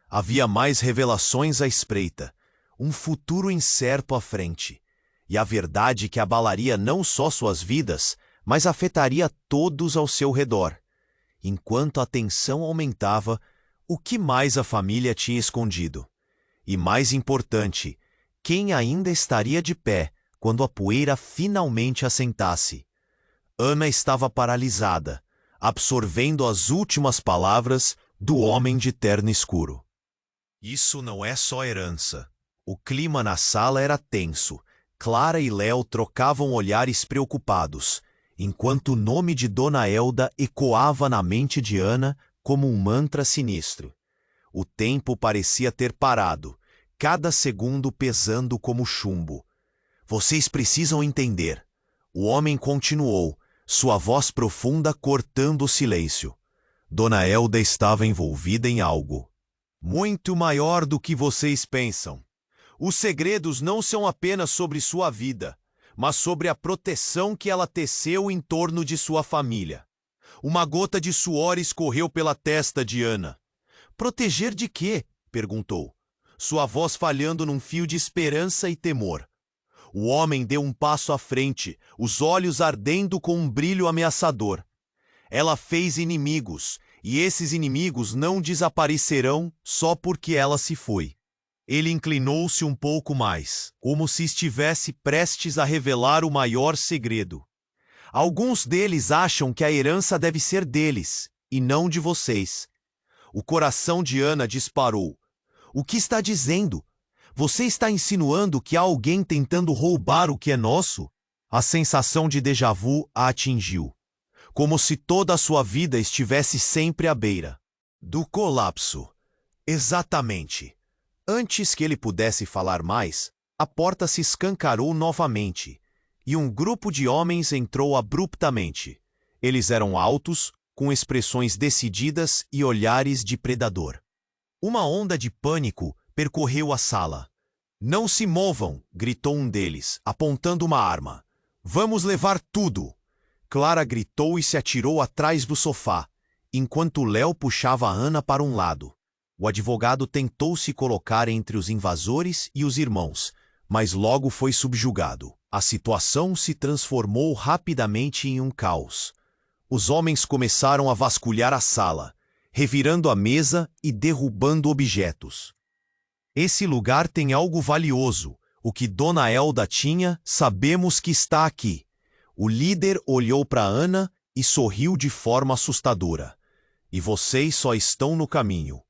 Havia mais revelações à espreita, um futuro incerto à frente, e a verdade que abalaria não só suas vidas, mas afetaria todos ao seu redor. Enquanto a tensão aumentava, o que mais a família tinha escondido? E mais importante, quem ainda estaria de pé quando a poeira finalmente assentasse? Ana estava paralisada, absorvendo as últimas palavras do homem de terno escuro. Isso não é só herança. O clima na sala era tenso. Clara e Léo trocavam olhares preocupados, enquanto o nome de Dona Elda ecoava na mente de Ana como um mantra sinistro. O tempo parecia ter parado, cada segundo pesando como chumbo. Vocês precisam entender. O homem continuou, sua voz profunda cortando o silêncio. Dona Elda estava envolvida em algo muito maior do que vocês pensam. Os segredos não são apenas sobre sua vida, mas sobre a proteção que ela teceu em torno de sua família. Uma gota de suor escorreu pela testa de Ana. Proteger de quê? Perguntou, sua voz falhando num fio de esperança e temor. O homem deu um passo à frente, os olhos ardendo com um brilho ameaçador. Ela fez inimigos, e esses inimigos não desaparecerão só porque ela se foi. Ele inclinou-se um pouco mais, como se estivesse prestes a revelar o maior segredo. Alguns deles acham que a herança deve ser deles, e não de vocês. O coração de Ana disparou. O que está dizendo? Você está insinuando que há alguém tentando roubar o que é nosso? A sensação de déjà vu a atingiu, como se toda a sua vida estivesse sempre à beira do colapso. Exatamente. Antes que ele pudesse falar mais, a porta se escancarou novamente, e um grupo de homens entrou abruptamente. Eles eram altos, com expressões decididas e olhares de predador. Uma onda de pânico percorreu a sala. Não se movam, gritou um deles, apontando uma arma. Vamos levar tudo! Clara gritou e se atirou atrás do sofá, enquanto Léo puxava a Ana para um lado. O advogado tentou se colocar entre os invasores e os irmãos, mas logo foi subjugado. A situação se transformou rapidamente em um caos. Os homens começaram a vasculhar a sala, revirando a mesa e derrubando objetos. Esse lugar tem algo valioso. O que Dona Elda tinha, sabemos que está aqui. O líder olhou para Ana e sorriu de forma assustadora. E vocês só estão no caminho.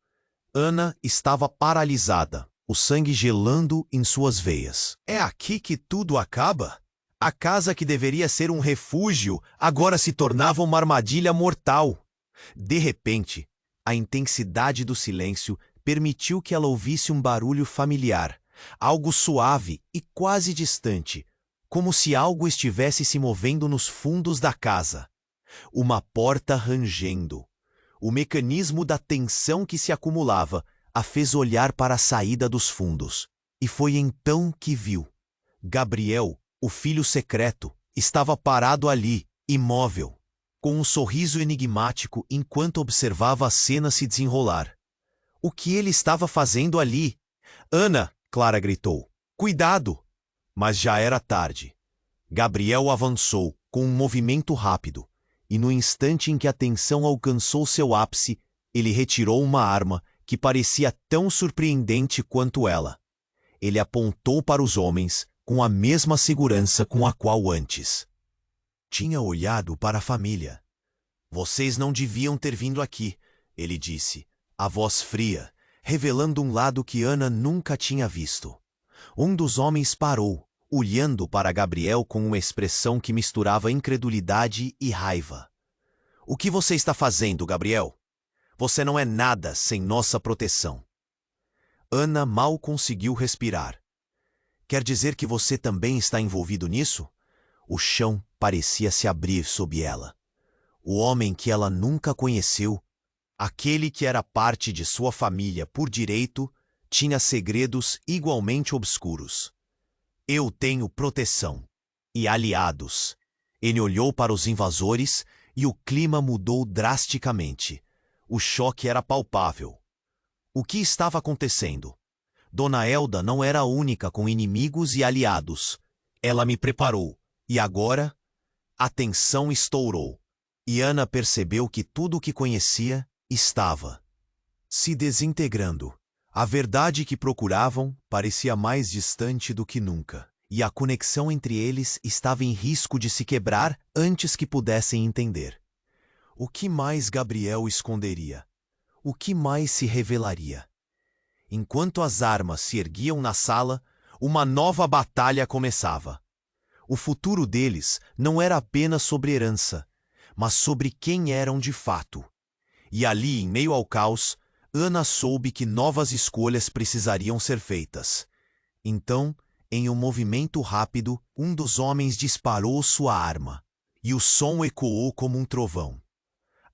Ana estava paralisada, o sangue gelando em suas veias. É aqui que tudo acaba? A casa que deveria ser um refúgio agora se tornava uma armadilha mortal. De repente, a intensidade do silêncio permitiu que ela ouvisse um barulho familiar, algo suave e quase distante, como se algo estivesse se movendo nos fundos da casa. Uma porta rangendo. O mecanismo da tensão que se acumulava a fez olhar para a saída dos fundos. E foi então que viu. Gabriel, o filho secreto, estava parado ali, imóvel, com um sorriso enigmático enquanto observava a cena se desenrolar. O que ele estava fazendo ali? Ana, Clara gritou. Cuidado! Mas já era tarde. Gabriel avançou com um movimento rápido, e no instante em que a tensão alcançou seu ápice, ele retirou uma arma que parecia tão surpreendente quanto ela. Ele apontou para os homens com a mesma segurança com a qual antes tinha olhado para a família. Vocês não deviam ter vindo aqui, ele disse, a voz fria, revelando um lado que Ana nunca tinha visto. Um dos homens parou, olhando para Gabriel com uma expressão que misturava incredulidade e raiva. O que você está fazendo, Gabriel? Você não é nada sem nossa proteção. Ana mal conseguiu respirar. Quer dizer que você também está envolvido nisso? O chão parecia se abrir sob ela. O homem que ela nunca conheceu, aquele que era parte de sua família por direito, tinha segredos igualmente obscuros. Eu tenho proteção e aliados. Ele olhou para os invasores e o clima mudou drasticamente. O choque era palpável. O que estava acontecendo? Dona Elda não era a única com inimigos e aliados. Ela me preparou, e agora a tensão estourou. E Ana percebeu que tudo o que conhecia estava se desintegrando. A verdade que procuravam parecia mais distante do que nunca, e a conexão entre eles estava em risco de se quebrar antes que pudessem entender. O que mais Gabriel esconderia? O que mais se revelaria? Enquanto as armas se erguiam na sala, uma nova batalha começava. O futuro deles não era apenas sobre herança, mas sobre quem eram de fato. E ali, em meio ao caos, Ana soube que novas escolhas precisariam ser feitas. Então, em um movimento rápido, um dos homens disparou sua arma, e o som ecoou como um trovão.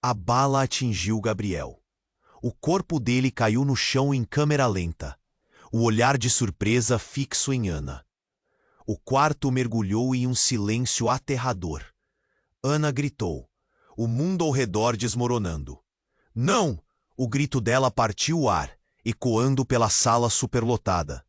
A bala atingiu Gabriel. O corpo dele caiu no chão em câmera lenta, o olhar de surpresa fixo em Ana. O quarto mergulhou em um silêncio aterrador. Ana gritou, o mundo ao redor desmoronando. Não! O grito dela partiu o ar, ecoando pela sala superlotada.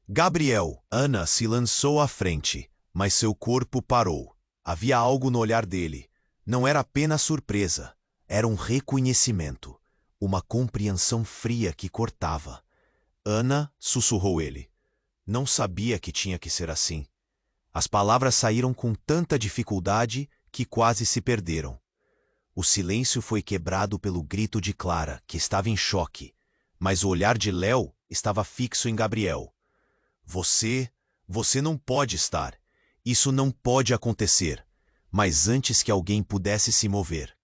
Gabriel! Ana se lançou à frente, mas seu corpo parou. Havia algo no olhar dele. Não era apenas surpresa, era um reconhecimento, uma compreensão fria que cortava. Ana, sussurrou ele. Não sabia que tinha que ser assim. As palavras saíram com tanta dificuldade que quase se perderam. O silêncio foi quebrado pelo grito de Clara, que estava em choque, mas o olhar de Léo estava fixo em Gabriel. Você não pode estar. Isso não pode acontecer. Mas antes que alguém pudesse se mover,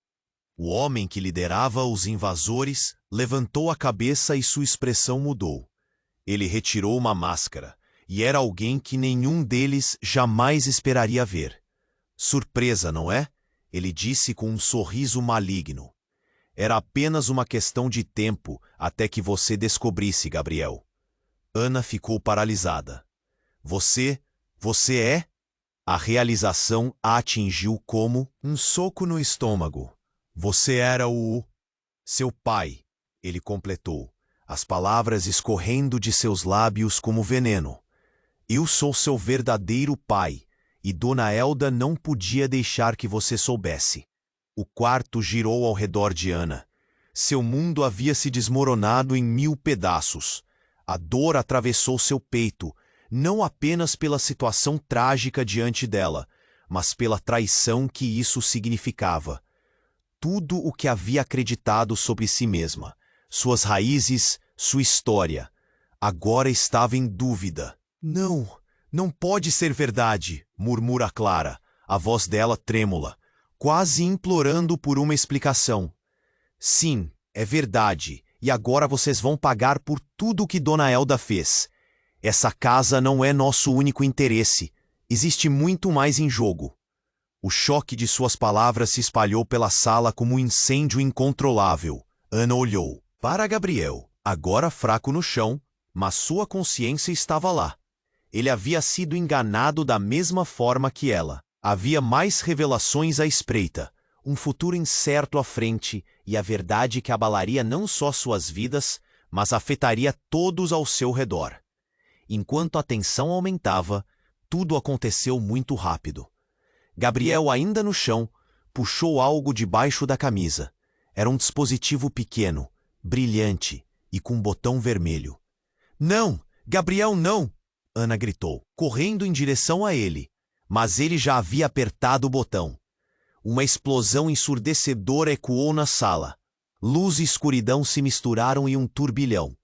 o homem que liderava os invasores levantou a cabeça e sua expressão mudou. Ele retirou uma máscara, e era alguém que nenhum deles jamais esperaria ver. Surpresa, não é? Ele disse com um sorriso maligno. Era apenas uma questão de tempo até que você descobrisse, Gabriel. Ana ficou paralisada. Você é? A realização a atingiu como um soco no estômago. Você era seu pai, ele completou, as palavras escorrendo de seus lábios como veneno. Eu sou seu verdadeiro pai, e Dona Elda não podia deixar que você soubesse. O quarto girou ao redor de Ana. Seu mundo havia se desmoronado em 1000 pedaços. A dor atravessou seu peito, não apenas pela situação trágica diante dela, mas pela traição que isso significava. Tudo o que havia acreditado sobre si mesma, suas raízes, sua história, agora estava em dúvida. Não pode ser verdade, murmura Clara, a voz dela trêmula, quase implorando por uma explicação. Sim, é verdade, e agora vocês vão pagar por tudo o que Dona Elda fez. Essa casa não é nosso único interesse. Existe muito mais em jogo. O choque de suas palavras se espalhou pela sala como um incêndio incontrolável. Ana olhou para Gabriel, agora fraco no chão, mas sua consciência estava lá. Ele havia sido enganado da mesma forma que ela. Havia mais revelações à espreita, um futuro incerto à frente e a verdade que abalaria não só suas vidas, mas afetaria todos ao seu redor. Enquanto a tensão aumentava, tudo aconteceu muito rápido. Gabriel, ainda no chão, puxou algo debaixo da camisa. Era um dispositivo pequeno, brilhante e com um botão vermelho. Não! Gabriel, não! Ana gritou, correndo em direção a ele, mas ele já havia apertado o botão. Uma explosão ensurdecedora ecoou na sala. Luz e escuridão se misturaram em um turbilhão.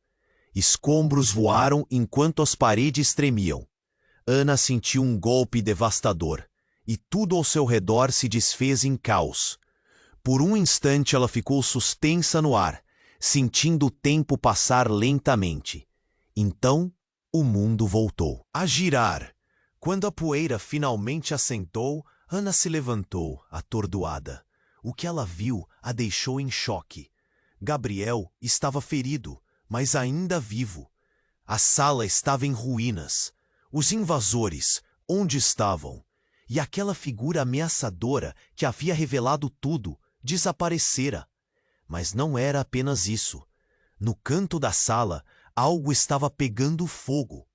Escombros voaram enquanto as paredes tremiam. Ana sentiu um golpe devastador, e tudo ao seu redor se desfez em caos. Por um instante ela ficou suspensa no ar, sentindo o tempo passar lentamente. Então, o mundo voltou a girar. Quando a poeira finalmente assentou, Ana se levantou, atordoada. O que ela viu a deixou em choque. Gabriel estava ferido, mas ainda vivo. A sala estava em ruínas. Os invasores, onde estavam? E aquela figura ameaçadora que havia revelado tudo, desaparecera. Mas não era apenas isso. No canto da sala, algo estava pegando fogo.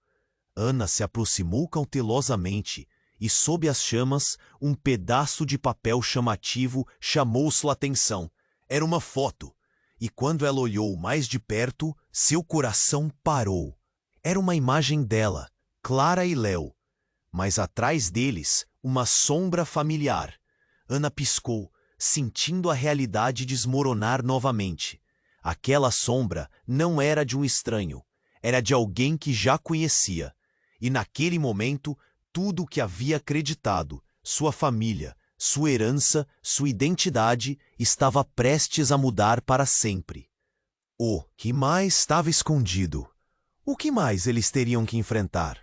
Ana se aproximou cautelosamente e, sob as chamas, um pedaço de papel chamativo chamou sua atenção. Era uma foto. E quando ela olhou mais de perto, seu coração parou. Era uma imagem dela, Clara e Léo. Mas atrás deles, uma sombra familiar. Ana piscou, sentindo a realidade desmoronar novamente. Aquela sombra não era de um estranho. era de alguém que já conhecia, e naquele momento tudo o que havia acreditado, sua família, sua herança, sua identidade, estava prestes a mudar para sempre. O que mais estava escondido? O que mais eles teriam que enfrentar?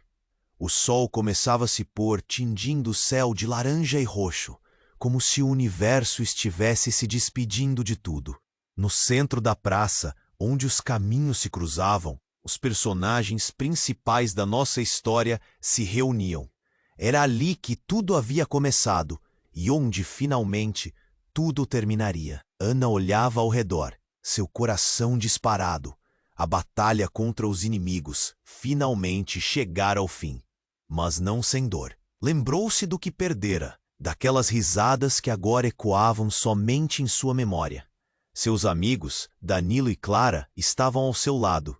O sol começava a se pôr, tingindo o céu de laranja e roxo, como se o universo estivesse se despedindo de tudo. No centro da praça, onde os caminhos se cruzavam, os personagens principais da nossa história se reuniam. Era ali que tudo havia começado e onde, finalmente, tudo terminaria. Ana olhava ao redor, seu coração disparado. A batalha contra os inimigos finalmente chegara ao fim. Mas não sem dor. Lembrou-se do que perdera, daquelas risadas que agora ecoavam somente em sua memória. Seus amigos, Danilo e Clara, estavam ao seu lado.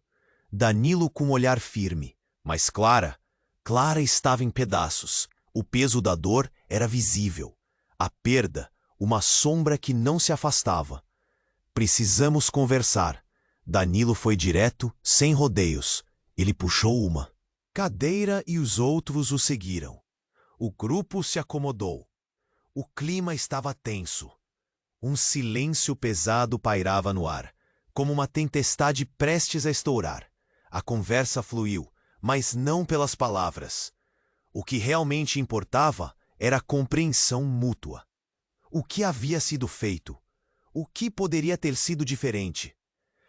Danilo com um olhar firme, mas Clara estava em pedaços. O peso da dor era visível. A perda, uma sombra que não se afastava. Precisamos conversar. Danilo foi direto, sem rodeios. Ele puxou uma cadeira e os outros o seguiram. O grupo se acomodou. O clima estava tenso. Um silêncio pesado pairava no ar, como uma tempestade prestes a estourar. A conversa fluiu, mas não pelas palavras. O que realmente importava era a compreensão mútua. O que havia sido feito? O que poderia ter sido diferente?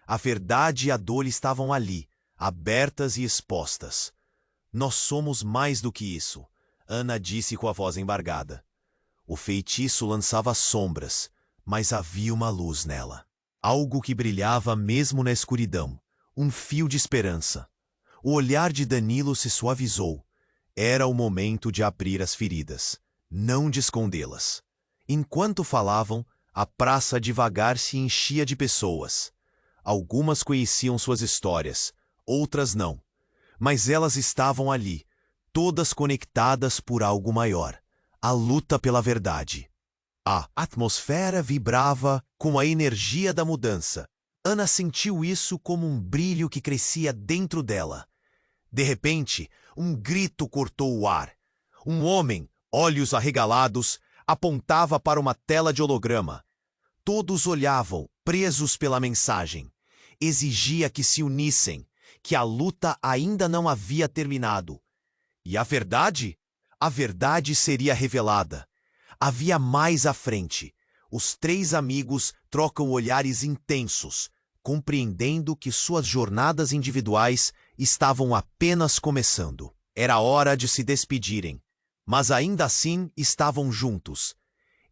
A verdade e a dor estavam ali, abertas e expostas. Nós somos mais do que isso, Ana disse com a voz embargada. O feitiço lançava sombras, mas havia uma luz nela. Algo que brilhava mesmo na escuridão, um fio de esperança. O olhar de Danilo se suavizou. Era o momento de abrir as feridas, não de escondê-las. Enquanto falavam, a praça devagar se enchia de pessoas. Algumas conheciam suas histórias, outras não. Mas elas estavam ali, todas conectadas por algo maior. A luta pela verdade. A atmosfera vibrava com a energia da mudança. Ana sentiu isso como um brilho que crescia dentro dela. De repente, um grito cortou o ar. Um homem, olhos arregalados, apontava para uma tela de holograma. Todos olhavam, presos pela mensagem. Exigia que se unissem, que a luta ainda não havia terminado. E a verdade? A verdade seria revelada. Havia mais à frente. Os três amigos trocam olhares intensos, compreendendo que suas jornadas individuais estavam apenas começando. Era hora de se despedirem, mas ainda assim estavam juntos.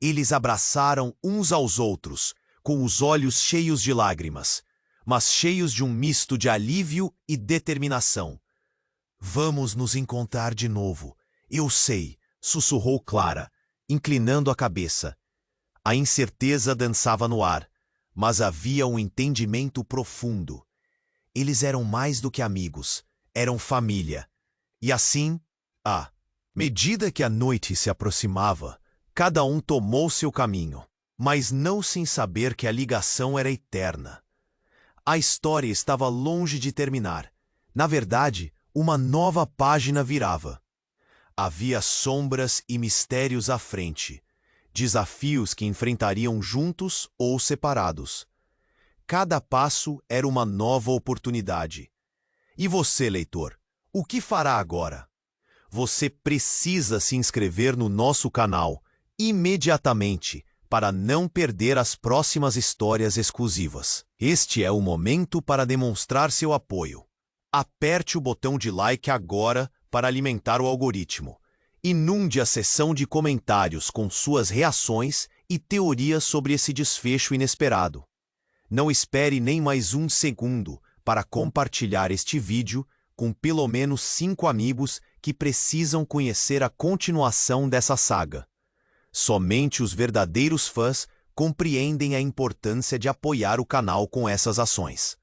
Eles abraçaram uns aos outros, com os olhos cheios de lágrimas, mas cheios de um misto de alívio e determinação. Vamos nos encontrar de novo. Eu sei, sussurrou Clara, inclinando a cabeça. A incerteza dançava no ar, mas havia um entendimento profundo. Eles eram mais do que amigos, eram família. E assim, à medida que a noite se aproximava, cada um tomou seu caminho, mas não sem saber que a ligação era eterna. A história estava longe de terminar. Na verdade, uma nova página virava. Havia sombras e mistérios à frente, desafios que enfrentariam juntos ou separados. Cada passo era uma nova oportunidade. E você, leitor, o que fará agora? Você precisa se inscrever no nosso canal imediatamente para não perder as próximas histórias exclusivas. Este é o momento para demonstrar seu apoio. Aperte o botão de like agora para alimentar o algoritmo. Inunde a seção de comentários com suas reações e teorias sobre esse desfecho inesperado. Não espere nem mais um segundo para compartilhar este vídeo com pelo menos 5 amigos que precisam conhecer a continuação dessa saga. Somente os verdadeiros fãs compreendem a importância de apoiar o canal com essas ações.